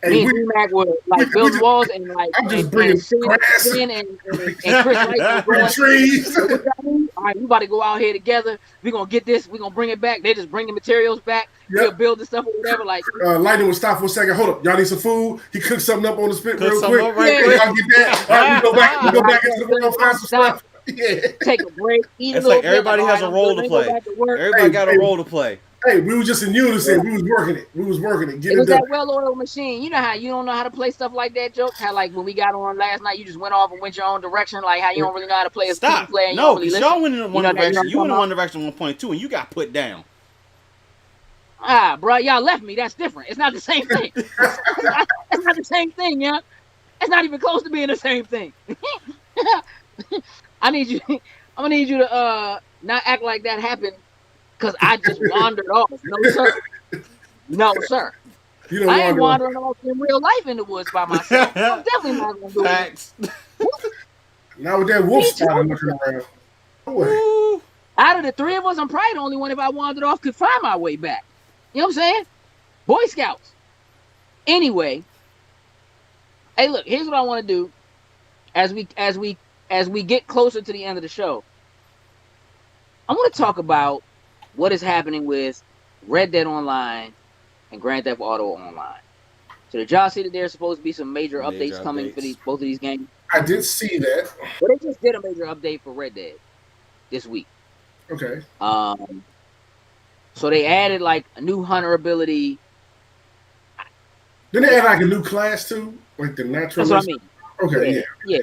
Me and D-Mac were, like, building walls and, like, I'm just bringing grass. And Chris Light trees. All right, we about to go out here together. We're going to get this. We're going to bring it back. They just bring the materials back. We'll build the stuff or whatever. Like, Lightning would stop for a second. Hold up. Y'all need some food? He cooked something up on the spit real quick. Y'all get that. All right, we go back into the world, find some stuff. Take a break, eat it's a little like everybody has a role to play. Everybody got a role to play. Hey, we were just in unison. We was working it. It was that well-oiled machine. You know how you don't know how to play stuff like that, Joke? How, like, when we got on last night, you just went off and went your own direction, like how you don't really know how to play a team player. No, because y'all went in one direction. You went in one direction 1.2, and you got put down. Bro, y'all left me. That's different. It's not the same thing. It's not the same thing, yeah? It's not even close to being the same thing. I'm gonna need you to not act like that happened because I just wandered off. No, sir. I ain't wandering off in real life in the woods by myself. I'm definitely not gonna do it. Now with that wolf started looking around. No. Out of the three of us, I'm probably the only one, if I wandered off, could find my way back. You know what I'm saying? Boy Scouts. Anyway, hey, look, here's what I want to do as we get closer to the end of the show. I want to talk about what is happening with Red Dead Online and Grand Theft Auto Online. So did y'all see that there's supposed to be some major updates coming for both of these games? I did see that. Well, they just did a major update for Red Dead this week. Okay. So they added like a new hunter ability. Didn't they add like a new class too? Like the naturalist? That's what I mean. Okay, yeah.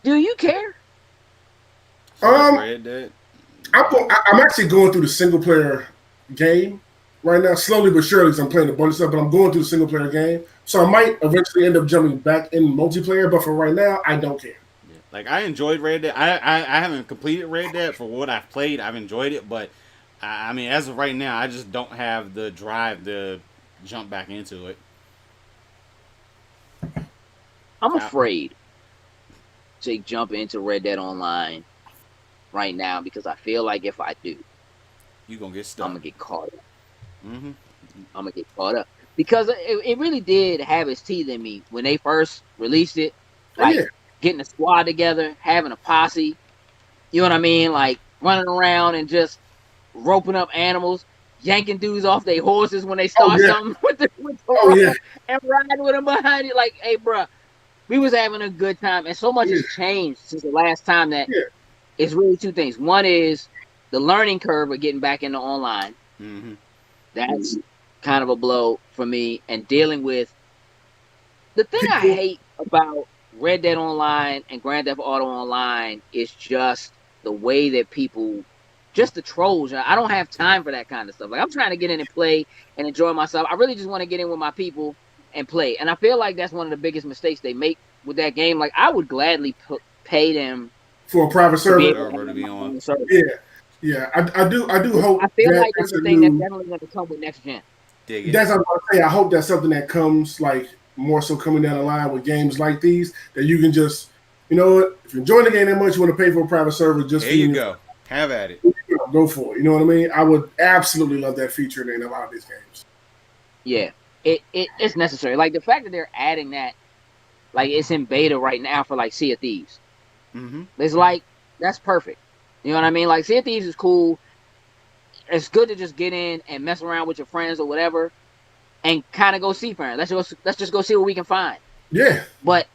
Do you care? I'm actually going through the single player game right now, slowly but surely. Because I'm playing a bunch of stuff, but I'm going through the single player game, so I might eventually end up jumping back in multiplayer. But for right now, I don't care. Yeah. Like, I enjoyed Red Dead. I haven't completed Red Dead. For what I've played, I've enjoyed it, but I mean, as of right now, I just don't have the drive to jump back into it. I'm afraid to jump into Red Dead Online right now because I feel like if I do, you're going to get stuck. I'm going to get caught up. Mm-hmm. I'm going to get caught up. Because it really did have its teeth in me when they first released it. Like, getting a squad together, having a posse. You know what I mean? Like, running around and just roping up animals, yanking dudes off their horses when they start something with the rope and riding with them behind you. Like, hey, bro, we was having a good time, and so much has changed since the last time that it's really two things. One is the learning curve of getting back into online. Mm-hmm. That's kind of a blow for me, and dealing with the thing I hate about Red Dead Online and Grand Theft Auto Online is just the way that people, just the trolls. I don't have time for that kind of stuff. Like, I'm trying to get in and play and enjoy myself. I really just want to get in with my people and play. And I feel like that's one of the biggest mistakes they make with that game. Like, I would gladly pay them for a private server. To be on. Yeah. I do hope. I feel like that's a thing that's definitely going to come with next gen. That's what I'm going to say. I hope that's something that comes, like, more so coming down the line with games like these, that you can just, you know what, if you're enjoying the game that much, you want to pay for a private server, just there you go. Have at it. Go for it. You know what I mean? I would absolutely love that feature in a lot of these games. Yeah, it's necessary. Like, the fact that they're adding that, like, it's in beta right now for, like, Sea of Thieves. Mm-hmm. It's like, that's perfect. You know what I mean? Like, Sea of Thieves is cool. It's good to just get in and mess around with your friends or whatever, and kind of go seafaring. Let's just go see what we can find. Yeah. But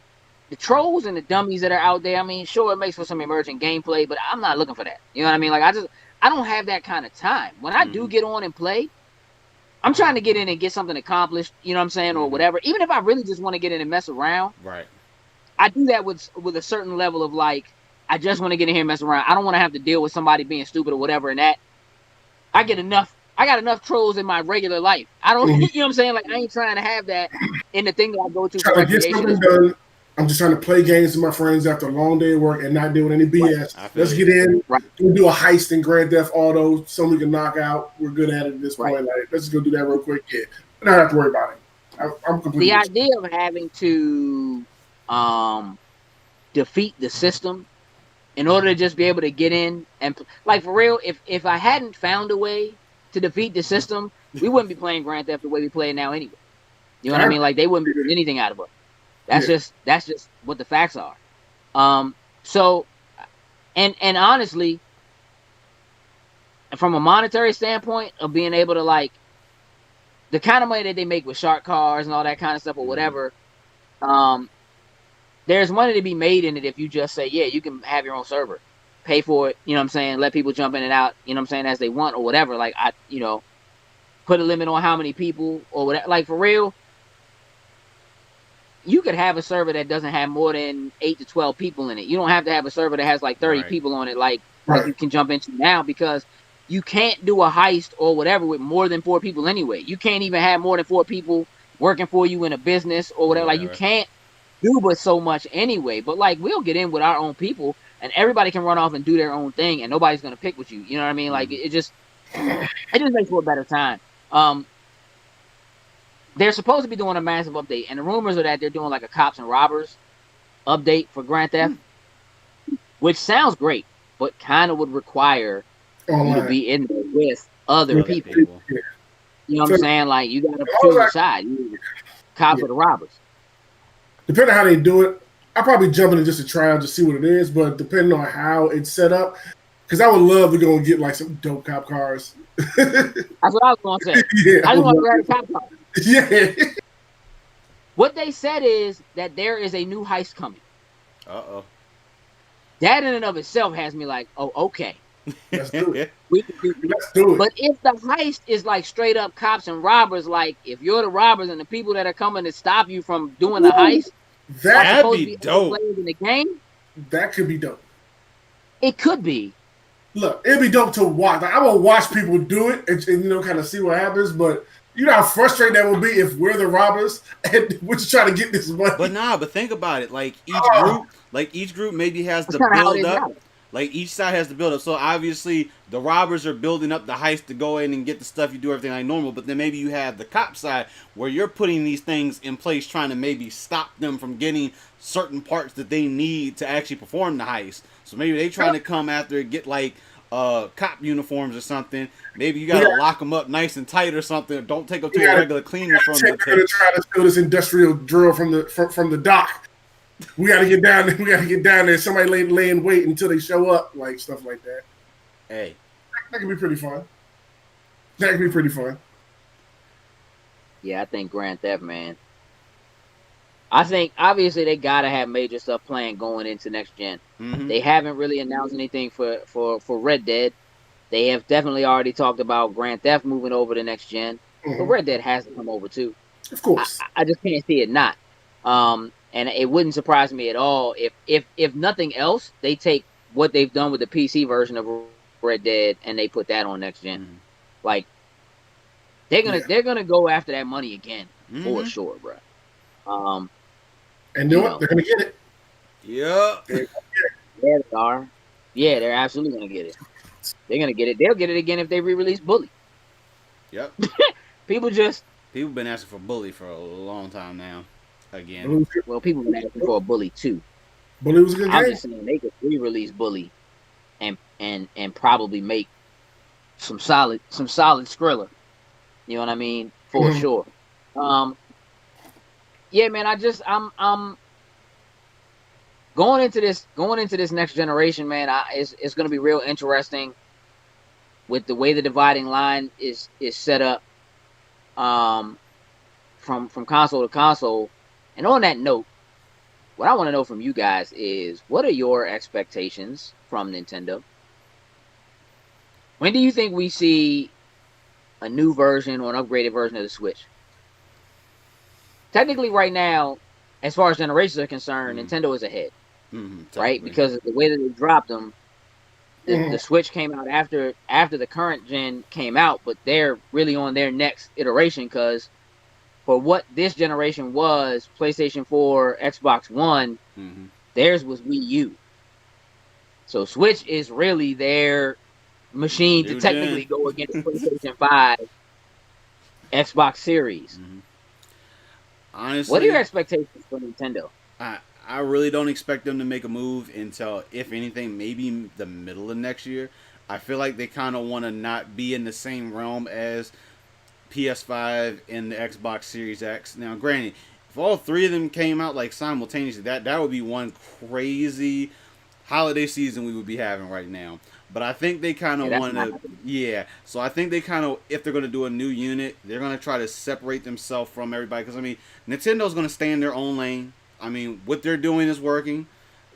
the trolls and the dummies that are out there, I mean, sure, it makes for some emerging gameplay, but I'm not looking for that. You know what I mean? Like, I don't have that kind of time. When I do get on and play, I'm trying to get in and get something accomplished, you know what I'm saying, or whatever. Even if I really just want to get in and mess around, right? I do that with a certain level of, like, I just want to get in here and mess around. I don't want to have to deal with somebody being stupid or whatever, and that I got enough trolls in my regular life. I don't, you know what I'm saying? Like, I ain't trying to have that in the thing that I go to for recreation. I'm just trying to play games with my friends after a long day of work and not doing any BS. Right. Let's get in. Right. We'll do a heist in Grand Theft Auto so we can knock out. We're good at it at this point. Like, let's just go do that real quick. Yeah. I don't have to worry about it. I'm completely. The idea of having to defeat the system in order to just be able to get in and, like, for real, if I hadn't found a way to defeat the system, we wouldn't be playing Grand Theft the way we play it now anyway. You know what I mean? Like, they wouldn't be doing anything out of it. That's just what the facts are. So, and honestly, from a monetary standpoint of being able to, like, the kind of money that they make with shark cars and all that kind of stuff or whatever, there's money to be made in it if you just say, yeah, you can have your own server, pay for it, you know what I'm saying, let people jump in and out, you know what I'm saying, as they want or whatever. Like, put a limit on how many people or whatever. Like, for real, you could have a server that doesn't have more than 8 to 12 people in it. You don't have to have a server that has like 30 people on it, like you can jump into now, because you can't do a heist or whatever with more than 4 people anyway. You can't even have more than 4 people working for you in a business or whatever. Like, you can't do but so much anyway. But, like, we'll get in with our own people and everybody can run off and do their own thing and nobody's going to pick with you. You know what I mean? Like, it just makes for a better time. They're supposed to be doing a massive update, and the rumors are that they're doing like a cops and robbers update for Grand Theft, which sounds great, but kind of would require you to be in there with other people. You know what I'm saying? Like, you got to choose a side. Cops or the robbers. Depending on how they do it, I'll probably jump in just to try out to see what it is, but depending on how it's set up, because I would love to go and get like some dope cop cars. That's what I was going to say. I just want to grab a cop car. Yeah. What they said is that there is a new heist coming. Uh-oh. That in and of itself has me like, oh, okay. Let's do it. Let's do it. But if the heist is like straight up cops and robbers, like if you're the robbers and the people that are coming to stop you from doing the heist, that'd be dope. In the game, that could be dope. It could be. Look, it'd be dope to watch. Like, I will watch people do it and kind of see what happens, but you know how frustrating that would be if we're the robbers and we're just trying to get this money. But think about it. Like each group maybe has to build up. Like each side has to build up. So obviously the robbers are building up the heist to go in and get the stuff. You do everything like normal. But then maybe you have the cop side where you're putting these things in place, trying to maybe stop them from getting certain parts that they need to actually perform the heist. So maybe they trying to come after it, get like cop uniforms or something. Maybe you gotta lock them up nice and tight or something. Don't take them to a regular cleaner from the. They're gonna try to steal this industrial drill from the dock. We gotta get down there. Somebody lay in wait until they show up, like stuff like that. Hey, That could be pretty fun. That could be pretty fun. Yeah, I think Grand Theft, man. I think obviously they gotta have major stuff planned going into next gen. Mm-hmm. They haven't really announced anything for Red Dead. They have definitely already talked about Grand Theft moving over to next gen, but Red Dead has to come over too. Of course, I just can't see it not. And it wouldn't surprise me at all if nothing else, they take what they've done with the PC version of Red Dead and they put that on next gen. Mm-hmm. Like they're gonna go after that money again for sure, bro. And they're gonna get it. Yeah. Yeah, they are. Yeah, they're absolutely gonna get it. They're gonna get it. They'll get it again if they re-release Bully. Yep. People been asking for Bully for a long time now. Again. Well, people been asking for a Bully too. Bully was a good game. I'm just saying they could re-release Bully and probably make some solid Skrilla. You know what I mean? For sure. Yeah, man, I'm going into this next generation, man. It's going to be real interesting with the way the dividing line is set up from console to console. And on that note, what I want to know from you guys is, what are your expectations from Nintendo? When do you think we see a new version or an upgraded version of the Switch? Technically, right now, as far as generations are concerned, Nintendo is ahead, right? Because of the way that they dropped them, the Switch came out after the current gen came out, but they're really on their next iteration because for what this generation was, PlayStation 4, Xbox One, theirs was Wii U. So Switch is really their machine to technically go against PlayStation 5, Xbox Series. Honestly, what are your expectations for Nintendo? I really don't expect them to make a move until, if anything, maybe the middle of next year. I feel like they kind of want to not be in the same realm as PS5 and the Xbox Series X. Now, granted, if all three of them came out like simultaneously, that would be one crazy holiday season we would be having right now. But I think they kind of want to, so I think they kind of, if they're going to do a new unit, they're going to try to separate themselves from everybody. Because, I mean, Nintendo's going to stay in their own lane. I mean, what they're doing is working.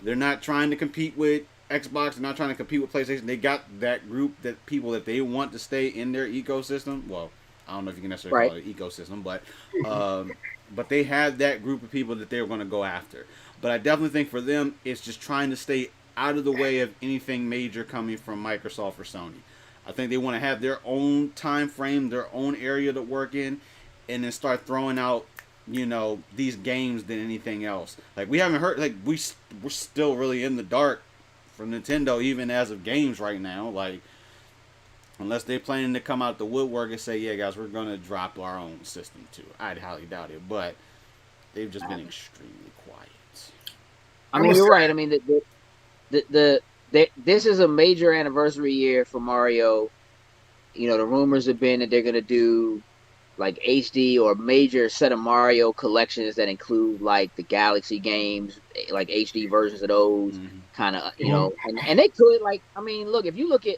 They're not trying to compete with Xbox. They're not trying to compete with PlayStation. They got that group, that people that they want to stay in their ecosystem. Well, I don't know if you can necessarily call it an ecosystem, but they have that group of people that they're going to go after. But I definitely think for them, it's just trying to stay out of the way of anything major coming from Microsoft or Sony. I think they want to have their own time frame, their own area to work in, and then start throwing out, these games than anything else. Like, we haven't heard, like, we're still really in the dark from Nintendo, even as of games right now. Like, unless they're planning to come out the woodwork and say, yeah, guys, we're going to drop our own system too. I'd highly doubt it, but they've just been extremely quiet. I mean, you're right. I mean, this is a major anniversary year for Mario. The rumors have been that they're going to do like HD or major set of Mario collections that include like the Galaxy games, like HD versions of those kind of, and they could, like, I mean, look, if you look at,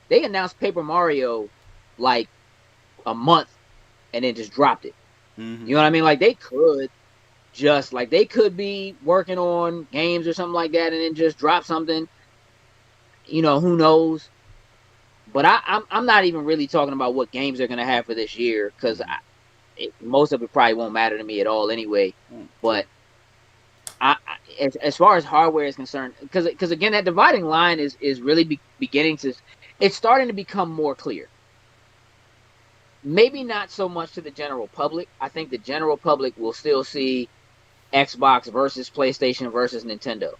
they announced Paper Mario like a month and then just dropped it. You know what I mean? Like, they could be working on games or something like that and then just drop something. Who knows? But I'm not even really talking about what games they're going to have for this year, because most of it probably won't matter to me at all anyway. But as far as hardware is concerned, because again, that dividing line is really beginning to, it's starting to become more clear. Maybe not so much to the general public. I think the general public will still see Xbox versus PlayStation versus Nintendo.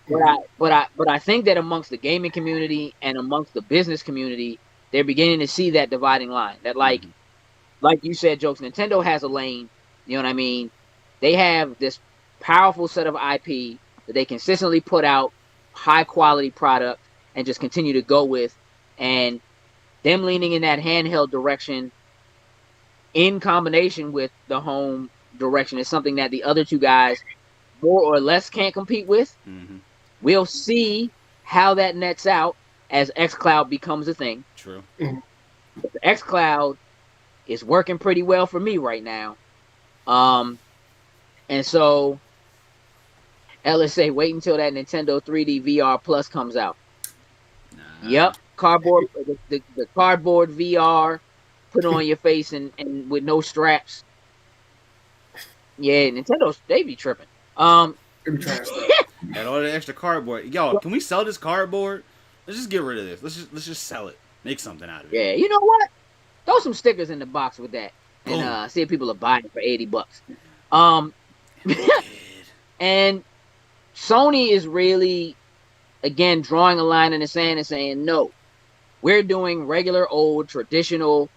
But I think that amongst the gaming community and amongst the business community, they're beginning to see that dividing line. That like you said, Jokes, Nintendo has a lane. You know what I mean? They have this powerful set of IP that they consistently put out, high quality product, and just continue to go with. And them leaning in that handheld direction in combination with the home direction is something that the other two guys more or less can't compete with. We'll see how that nets out. as xCloud becomes a thing. True. Mhm. The xCloud is working pretty well for me right now. And so LSA, wait until that Nintendo 3D VR Plus comes out. Nah. Yep, cardboard, the cardboard VR, put on your face and with no straps. Yeah, Nintendo, they be tripping. They be trying stuff. And all the extra cardboard. Y'all, can we sell this cardboard? Let's just get rid of this. Let's just sell it. Make something out of it. Yeah, you know what? Throw some stickers in the box with that, and see if people are buying it for $80. And Sony is really, again, drawing a line in the sand and saying, no, we're doing regular old traditional.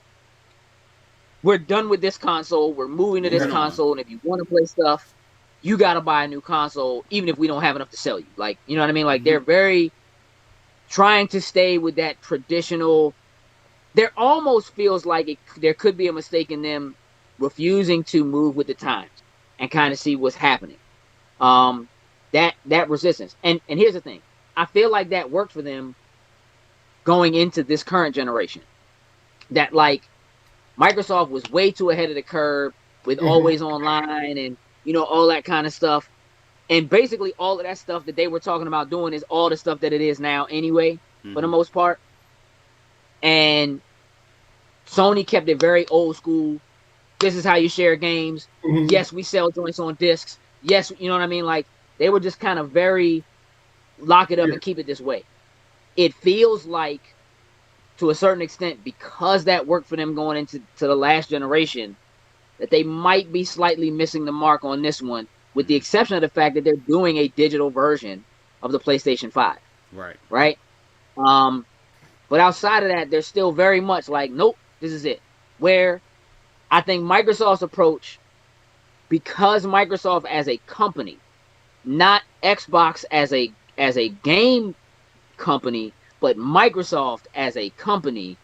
We're done with this console. We're moving to this console, and if you want to play stuff, you got to buy a new console, even if we don't have enough to sell you. Like, you know what I mean? Like, they're very trying to stay with that traditional. There almost feels like there could be a mistake in them refusing to move with the times and kind of see what's happening. That resistance. And here's the thing. I feel like that worked for them going into this current generation. That, like, Microsoft was way too ahead of the curve with always online and, you know, all that kind of stuff. And basically all of that stuff that they were talking about doing is all the stuff that it is now anyway, for the most part. And Sony kept it very old school. This is how you share games. Yes, we sell joints on discs. Yes, you know what I mean? Like, they were just kind of very lock it up and keep it this way. It feels like, to a certain extent, because that worked for them going into the last generation, that they might be slightly missing the mark on this one, with the exception of the fact that they're doing a digital version of the PlayStation 5. Right? But outside of that, they're still very much like, nope, this is it. Where I think Microsoft's approach, because Microsoft as a company, not Xbox as a game company, but Microsoft as a company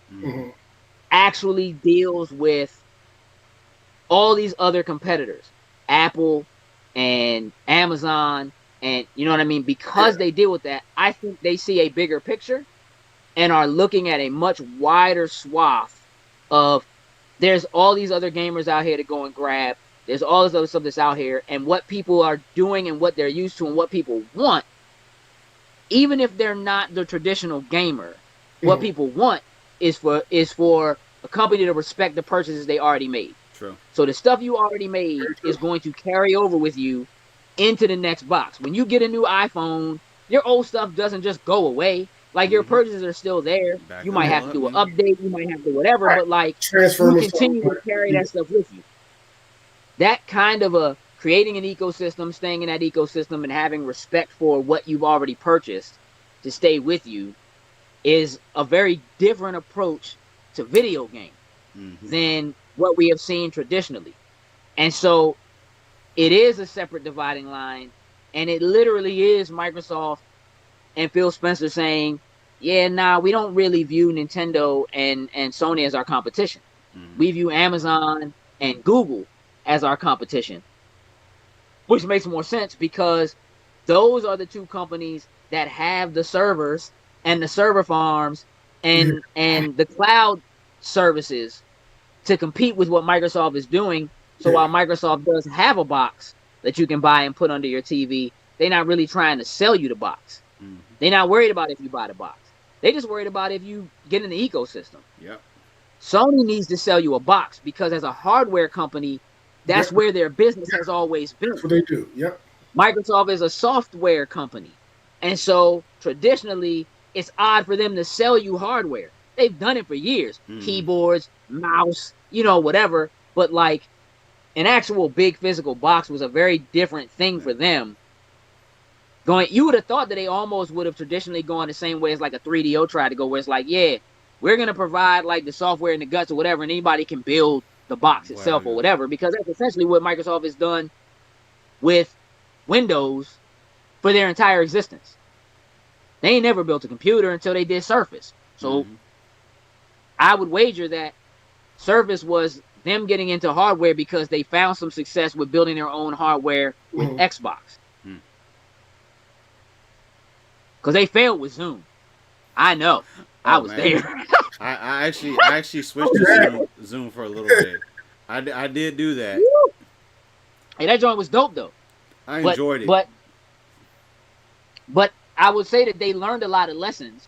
actually deals with all these other competitors, Apple and Amazon, and you know what I mean? Because they deal with that, I think they see a bigger picture and are looking at a much wider swath of, there's all these other gamers out here to go and grab. There's all this other stuff that's out here, and what people are doing and what they're used to and what people want, even if they're not the traditional gamer, what people want is for a company to respect the purchases they already made. True. So the stuff you already made is going to carry over with you into the next box. When you get a new iPhone, your old stuff doesn't just go away. Like, your purchases are still there. You might have to do an update. You might have to whatever. But, like, you continue to carry that stuff with you. That kind of creating an ecosystem, staying in that ecosystem, and having respect for what you've already purchased to stay with you is a very different approach to video games than what we have seen traditionally. And so it is a separate dividing line, and it literally is Microsoft and Phil Spencer saying, yeah, nah, we don't really view Nintendo and Sony as our competition. We view Amazon and Google as our competition, which makes more sense because those are the two companies that have the servers and the server farms and the cloud services to compete with what Microsoft is doing. So while Microsoft does have a box that you can buy and put under your TV, they're not really trying to sell you the box. They're not worried about if you buy the box. They just worried about if you get in the ecosystem. Sony needs to sell you a box because as a hardware company, that's where their business has always been. That's what they do. Microsoft is a software company. And so traditionally, it's odd for them to sell you hardware. They've done it for years. Keyboards, mouse, you know, whatever. But like an actual big physical box was a very different thing for them. You would have thought that they almost would have traditionally gone the same way as like a 3DO tried to go, where it's like, yeah, we're going to provide like the software and the guts or whatever, and anybody can build the box itself or whatever, because that's essentially what Microsoft has done with Windows for their entire existence. They ain't never built a computer until they did Surface. So I would wager that Surface was them getting into hardware because they found some success with building their own hardware with Xbox. Because they failed with Zoom. I know. I was there. I actually switched to Zoom for a little bit. I did do that. Hey, that joint was dope though. I enjoyed it. But I would say that they learned a lot of lessons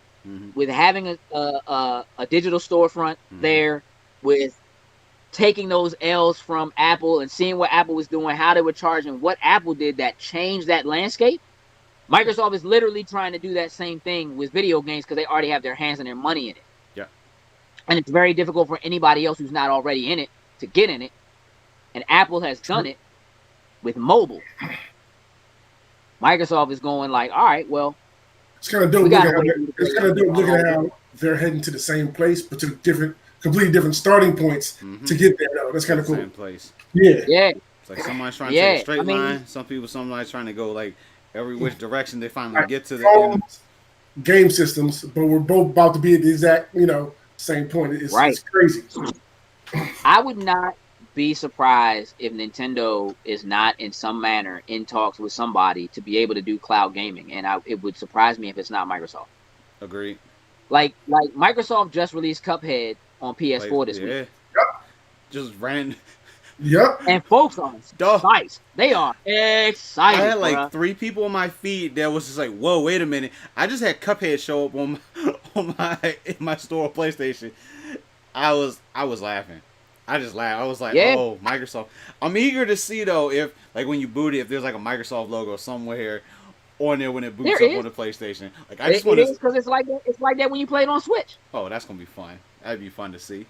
with having a digital storefront there, with taking those L's from Apple and seeing what Apple was doing, how they were charging, what Apple did that changed that landscape. Microsoft is literally trying to do that same thing with video games because they already have their hands and their money in it. Yeah. And it's very difficult for anybody else who's not already in it to get in it. And Apple has done it with mobile. Microsoft is going like, all right, well, it's kind of dope. Looking at how they're heading to the same place, but to completely different starting points to get there. Though that's kind of cool. Same place. Yeah. It's like somebody's trying to take a straight line. Somebody's trying to go like every which direction they finally get to the end. Game systems, but we're both about to be at the exact, same point. It's crazy. I would not be surprised if Nintendo is not in some manner in talks with somebody to be able to do cloud gaming, and it would surprise me if it's not Microsoft. Agreed. Like Microsoft just released Cuphead on PS4 this week. Yep. Just ran. Yep. And folks are excited. They are excited. I had like 3 people on my feed that was just like, "Whoa, wait a minute!" I just had Cuphead show up in my store PlayStation. I was laughing. I just laughed. I was like, "Oh, Microsoft!" I'm eager to see though if like when you boot it, if there's like a Microsoft logo somewhere on there when it boots up on the PlayStation. Like I just want to, because it's like that when you play it on Switch. Oh, that's gonna be fun. That'd be fun to see.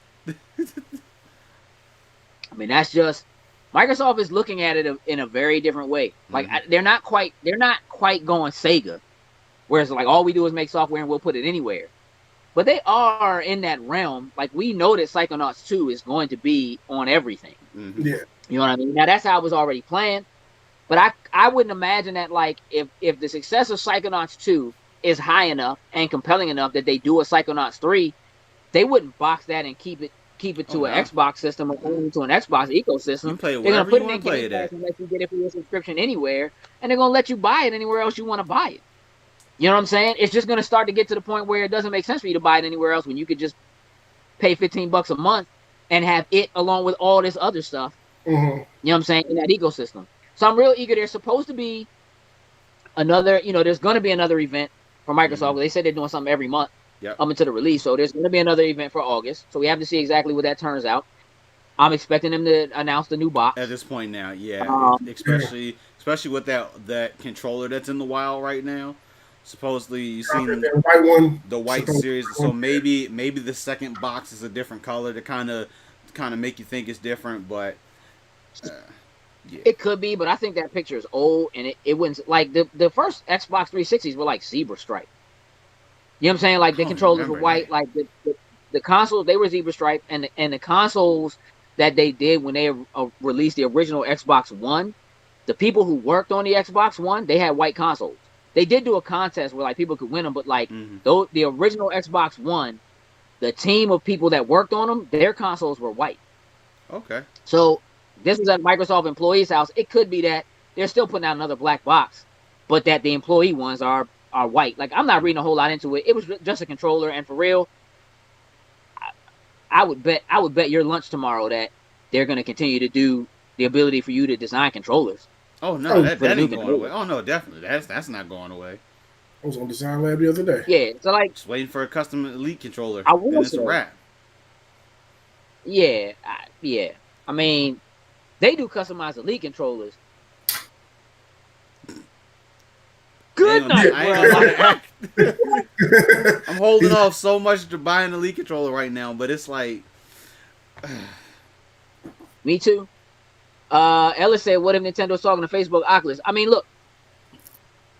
I mean, that's just Microsoft is looking at it in a very different way. Like they're not quite going Sega, whereas like all we do is make software and we'll put it anywhere. But they are in that realm. Like we know that Psychonauts 2 is going to be on everything. Yeah, you know what I mean. Now that's how it was already planned. But I wouldn't imagine that like if the success of Psychonauts 2 is high enough and compelling enough that they do a Psychonauts 3, they wouldn't box that and keep it to an Xbox system or only to an Xbox ecosystem. They're going to put it in Game Pass and let you get it for your subscription anywhere, and they're going to let you buy it anywhere else you want to buy it. You know what I'm saying? It's just going to start to get to the point where it doesn't make sense for you to buy it anywhere else when you could just pay $15 a month and have it along with all this other stuff. You know what I'm saying? In that ecosystem. So I'm real eager. There's supposed to be another, there's going to be another event for Microsoft. They said they're doing something every month. Up until the release, so there's going to be another event for August. So we have to see exactly what that turns out. I'm expecting them to announce the new box at this point now. Especially with that controller that's in the wild right now. Supposedly you've seen the white series, so maybe the second box is a different color to kind of make you think it's different, but it could be. But I think that picture is old, and it wouldn't like the first Xbox 360s were like zebra stripe. You know what I'm saying? Like the controllers were white, like the consoles, they were zebra stripe, and the consoles that they did when they released the original Xbox One, the people who worked on the Xbox One, they had white consoles. They did do a contest where like people could win them, but like the original Xbox One, the team of people that worked on them, their consoles were white. Okay. So this was at Microsoft employees' house. It could be that they're still putting out another black box, but that the employee ones are white. Like I'm not reading a whole lot into it. It was just a controller, and for real, I would bet your lunch tomorrow that they're going to continue to do the ability for you to design controllers. Oh no, that ain't going away. Oh no, definitely that's not going away. I was on Design Lab the other day. Yeah, so like just waiting for a custom Elite controller. It's a wrap. Yeah. I mean, they do customized Elite controllers. Good night, bro. I'm holding off so much to buy an Elite controller right now, but it's like... Me too. Ellis said, what if Nintendo's talking to Facebook Oculus? I mean, look,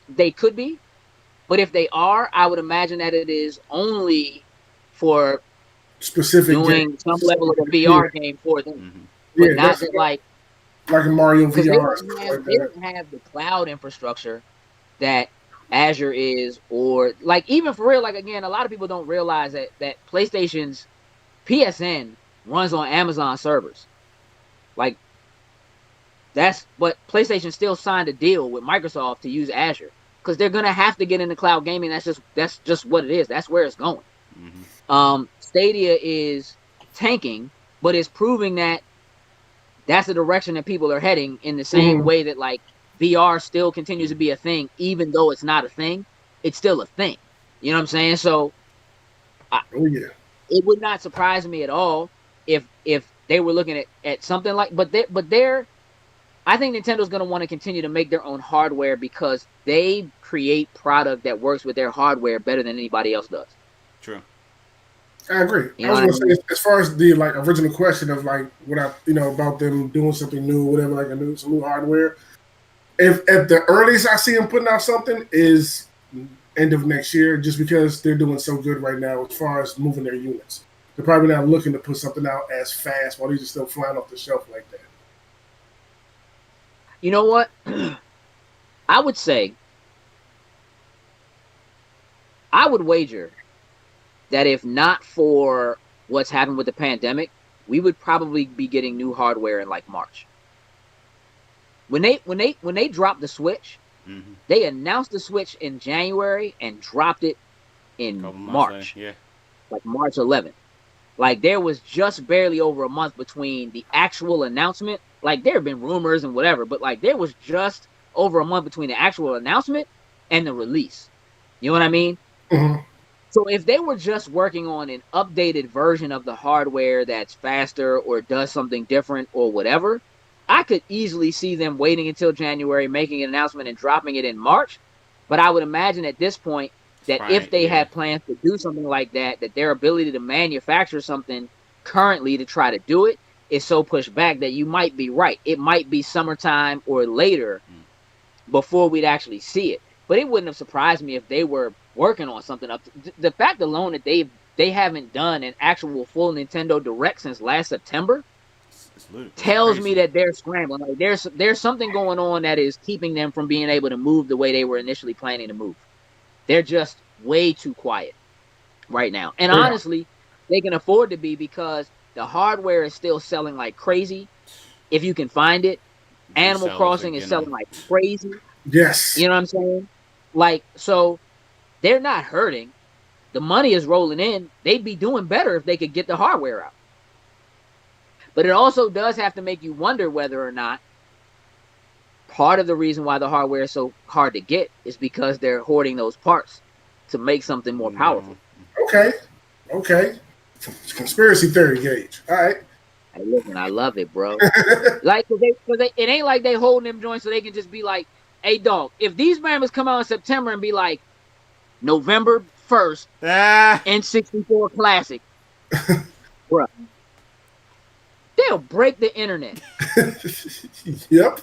they could be, but if they are, I would imagine that it is only for specific doing some level of a VR game for them. But not that, like a Mario VR. They don't have the cloud infrastructure that Azure is, or like even for real, like again, a lot of people don't realize that PlayStation's PSN runs on Amazon servers. But PlayStation still signed a deal with Microsoft to use Azure because they're gonna have to get into cloud gaming. That's just what it is. That's where it's going. Stadia is tanking, but it's proving that that's the direction that people are heading, in the same way that like VR still continues to be a thing, even though it's not a thing. It's still a thing. You know what I'm saying? So, it would not surprise me at all if they were looking at something like. But I think Nintendo's going to want to continue to make their own hardware because they create product that works with their hardware better than anybody else does. True. I agree. I was going to say, as far as the like original question of like what about them doing something new, whatever, like some new hardware. If at the earliest I see them putting out something is end of next year, just because they're doing so good right now as far as moving their units. They're probably not looking to put something out as fast while these are still flying off the shelf like that. You know what? I would say, I would wager that if not for what's happened with the pandemic, we would probably be getting new hardware in like March. When they dropped the Switch, they announced the Switch in January and dropped it in March. Like March 11th. Like there was just barely over a month between the actual announcement. Like there have been rumors and whatever, but like there was just over a month between the actual announcement and the release. You know what I mean? So if they were just working on an updated version of the hardware that's faster or does something different or whatever, I could easily see them waiting until January, making an announcement and dropping it in March. But I would imagine at this point that if they had plans to do something like that, that their ability to manufacture something currently to try to do it is so pushed back that you might be right. It might be summertime or later before we'd actually see it. But it wouldn't have surprised me if they were working on something. The fact alone that they haven't done an actual full Nintendo Direct since last September tells me that they're scrambling. Like there's something going on that is keeping them from being able to move the way they were initially planning to move. They're just way too quiet right now. And honestly, they can afford to be because the hardware is still selling like crazy. If you can find it, Animal Crossing is selling like crazy. Yes. You know what I'm saying? Like, so they're not hurting. The money is rolling in. They'd be doing better if they could get the hardware out. But it also does have to make you wonder whether or not part of the reason why the hardware is so hard to get is because they're hoarding those parts to make something more powerful. Okay. Conspiracy theory, Gage. All right. Hey, listen, I love it, bro. Like, it ain't like they holding them joints so they can just be like, hey, dog, if these members come out in September and be like, November 1st, N64 Classic, bro, they'll break the internet. Yep.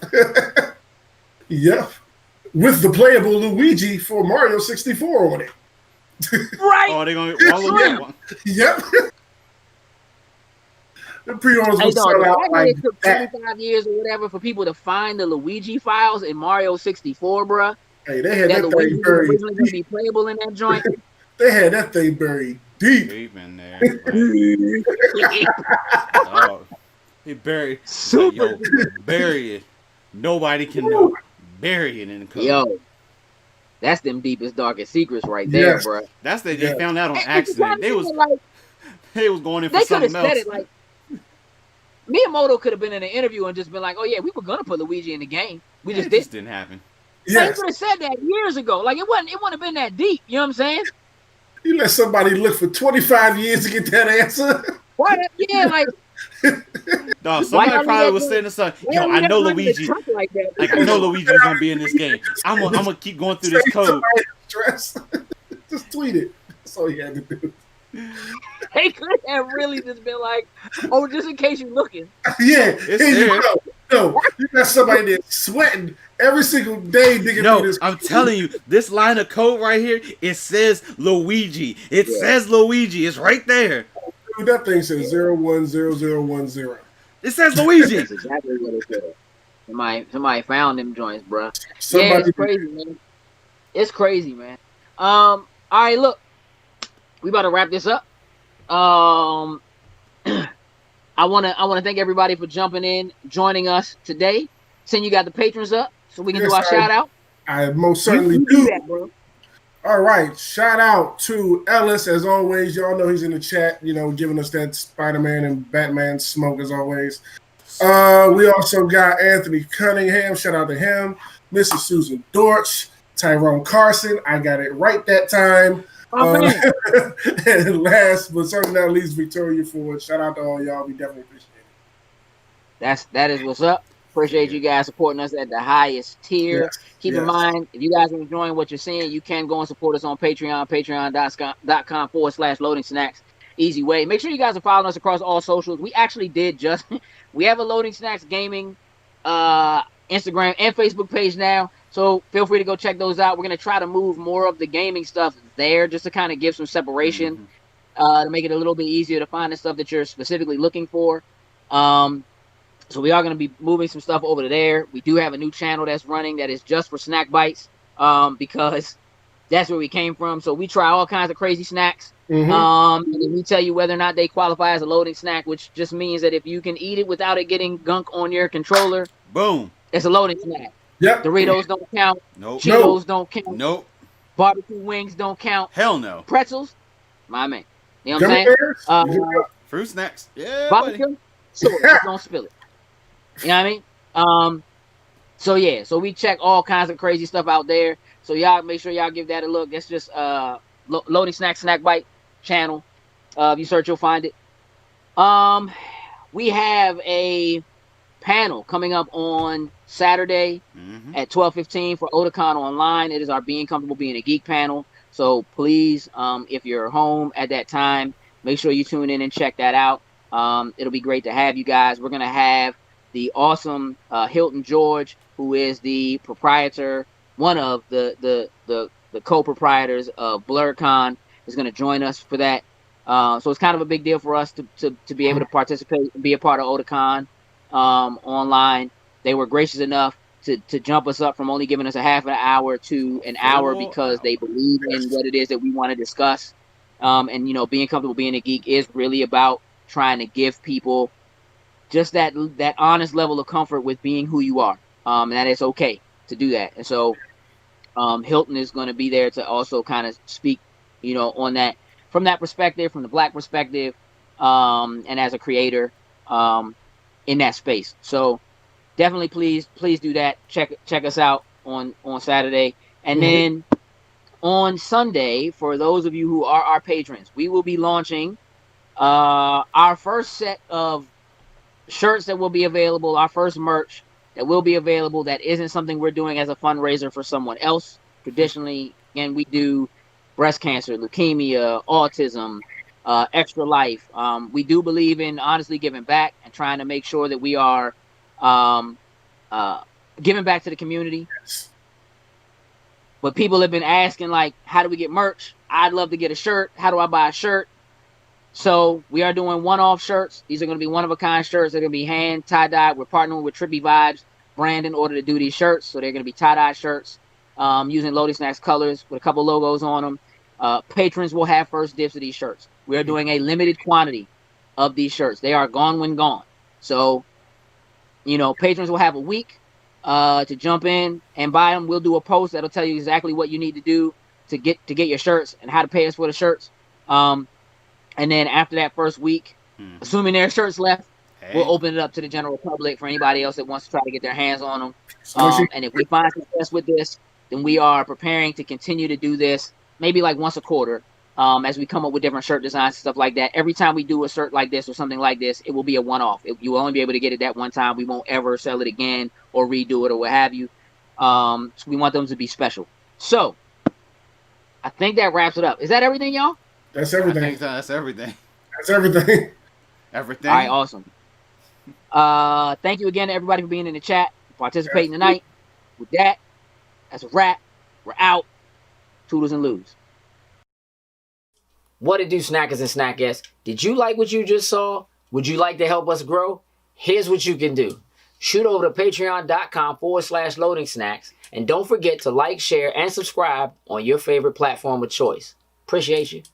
With the playable Luigi for Mario 64 on it. Right. Oh, they're going to all of them. Yep. The pre-orders will sell out like it took 25 years or whatever for people to find the Luigi files in Mario 64, bruh. Hey, they had that thing buried originally going to be playable in that joint. They had that thing buried deep. Deep in there. Oh, he buried. Super. Bury it. Nobody can know. Bury it in the code. Yo, that's them deepest, darkest secrets right there, bro. That's they found out on accident. They was going in for something else. They could have said it like Miyamoto could have been in an interview and just been like, "Oh yeah, we were gonna put Luigi in the game. We just didn't happen." They could have said that years ago. Like it wouldn't have been that deep. You know what I'm saying? You let somebody look for 25 years to get that answer. Why? Yeah, like. No, somebody probably was saying to something. Yo, I know Luigi. Like I know Luigi's gonna be in this game. I'm gonna keep going through this code. Just tweet it. That's all you had to do. They could have really just been like, "Oh, just in case you're looking." Yeah, no, you got somebody that's sweating every single day digging through this. I'm telling you, this line of code right here, it says Luigi. It says Luigi. It's right there. Dude, that thing says 010010. It says Luigi. That's exactly what it said. Somebody found them joints, bro. Yeah, it's crazy, man. It's crazy, man. All right, look. We about to wrap this up. I wanna thank everybody for jumping in, joining us today. Sin, you got the patrons up, so we can do our shout out. I most certainly do. That, bro. All right. Shout out to Ellis, as always. Y'all know he's in the chat, giving us that Spider-Man and Batman smoke, as always. We also got Anthony Cunningham. Shout out to him. Mrs. Susan Dortch. Tyrone Carson. I got it right that time. And last but certainly not least, Victoria Ford. Shout out to all y'all. We definitely appreciate it. That is what's up. Appreciate you guys supporting us at the highest tier. Yes, Keep in mind, if you guys are enjoying what you're seeing, you can go and support us on Patreon, patreon.com/loading snacks. Easy way. Make sure you guys are following us across all socials. We actually we have a Loading Snacks Gaming Instagram and Facebook page now. So feel free to go check those out. We're going to try to move more of the gaming stuff there just to kind of give some separation to make it a little bit easier to find the stuff that you're specifically looking for. So we are going to be moving some stuff over to there. We do have a new channel that's running that is just for snack bites because that's where we came from. So we try all kinds of crazy snacks. And then we tell you whether or not they qualify as a loading snack, which just means that if you can eat it without it getting gunk on your controller, boom, it's a loading snack. Yep. Doritos don't count. Nope. Cheetos don't count. Nope. Barbecue wings don't count. Hell no. Pretzels, my man. You know what I'm saying? Fruit snacks. Yeah, vodka, sure, just don't spill it. You know what I mean? So we check all kinds of crazy stuff out there. So y'all make sure y'all give that a look. That's just Loading Snack Bite channel. If you search, you'll find it. We have a panel coming up on Saturday at 12:15 for Otakon Online. It is our Being Comfortable Being a Geek panel. So please, if you're home at that time, make sure you tune in and check that out. It'll be great to have you guys. We're going to have the awesome Hilton George, who is the proprietor, one of the co-proprietors of BlurCon, is going to join us for that. So it's kind of a big deal for us to be able to participate and be a part of Otakon online. They were gracious enough to jump us up from only giving us a half an hour to an hour because they believe in what it is that we want to discuss. And being comfortable being a geek is really about trying to give people just that honest level of comfort with being who you are, and that it's okay to do that. And so Hilton is going to be there to also kind of speak, on that, from that perspective, from the Black perspective, and as a creator in that space. So definitely please do that. Check us out on Saturday. And then on Sunday, for those of you who are our patrons, we will be launching our first set of shirts that will be available, our first merch that will be available that isn't something we're doing as a fundraiser for someone else. Traditionally, again, we do breast cancer, leukemia, autism, extra life. We do believe in honestly giving back and trying to make sure that we are giving back to the community. But people have been asking, like, how do we get merch? I'd love to get a shirt. How do I buy a shirt? So we are doing one-off shirts. These are going to be one-of-a-kind shirts. They're going to be hand tie-dyed. We're partnering with Trippy Vibes brand in order to do these shirts. So they're going to be tie-dye shirts using Loading Snacks colors with a couple logos on them. Patrons will have first dibs of these shirts. We are doing a limited quantity of these shirts. They are gone when gone. So, patrons will have a week to jump in and buy them. We'll do a post that'll tell you exactly what you need to do to get your shirts and how to pay us for the shirts. And then after that first week, assuming there are shirts left, we'll open it up to the general public for anybody else that wants to try to get their hands on them. And if we find success with this, then we are preparing to continue to do this maybe like once a quarter as we come up with different shirt designs and stuff like that. Every time we do a shirt like this or something like this, it will be a one-off. You will only be able to get it that one time. We won't ever sell it again or redo it or what have you. So we want them to be special. So I think that wraps it up. Is that everything, y'all? That's everything. I think that's everything. That's everything. Everything. All right, awesome. Thank you again to everybody for being in the chat, participating tonight. With that, that's a wrap. We're out. Toodles and loos. What it do, snackers and snackettes? Did you like what you just saw? Would you like to help us grow? Here's what you can do. Shoot over to patreon.com/loading snacks. And don't forget to like, share, and subscribe on your favorite platform of choice. Appreciate you.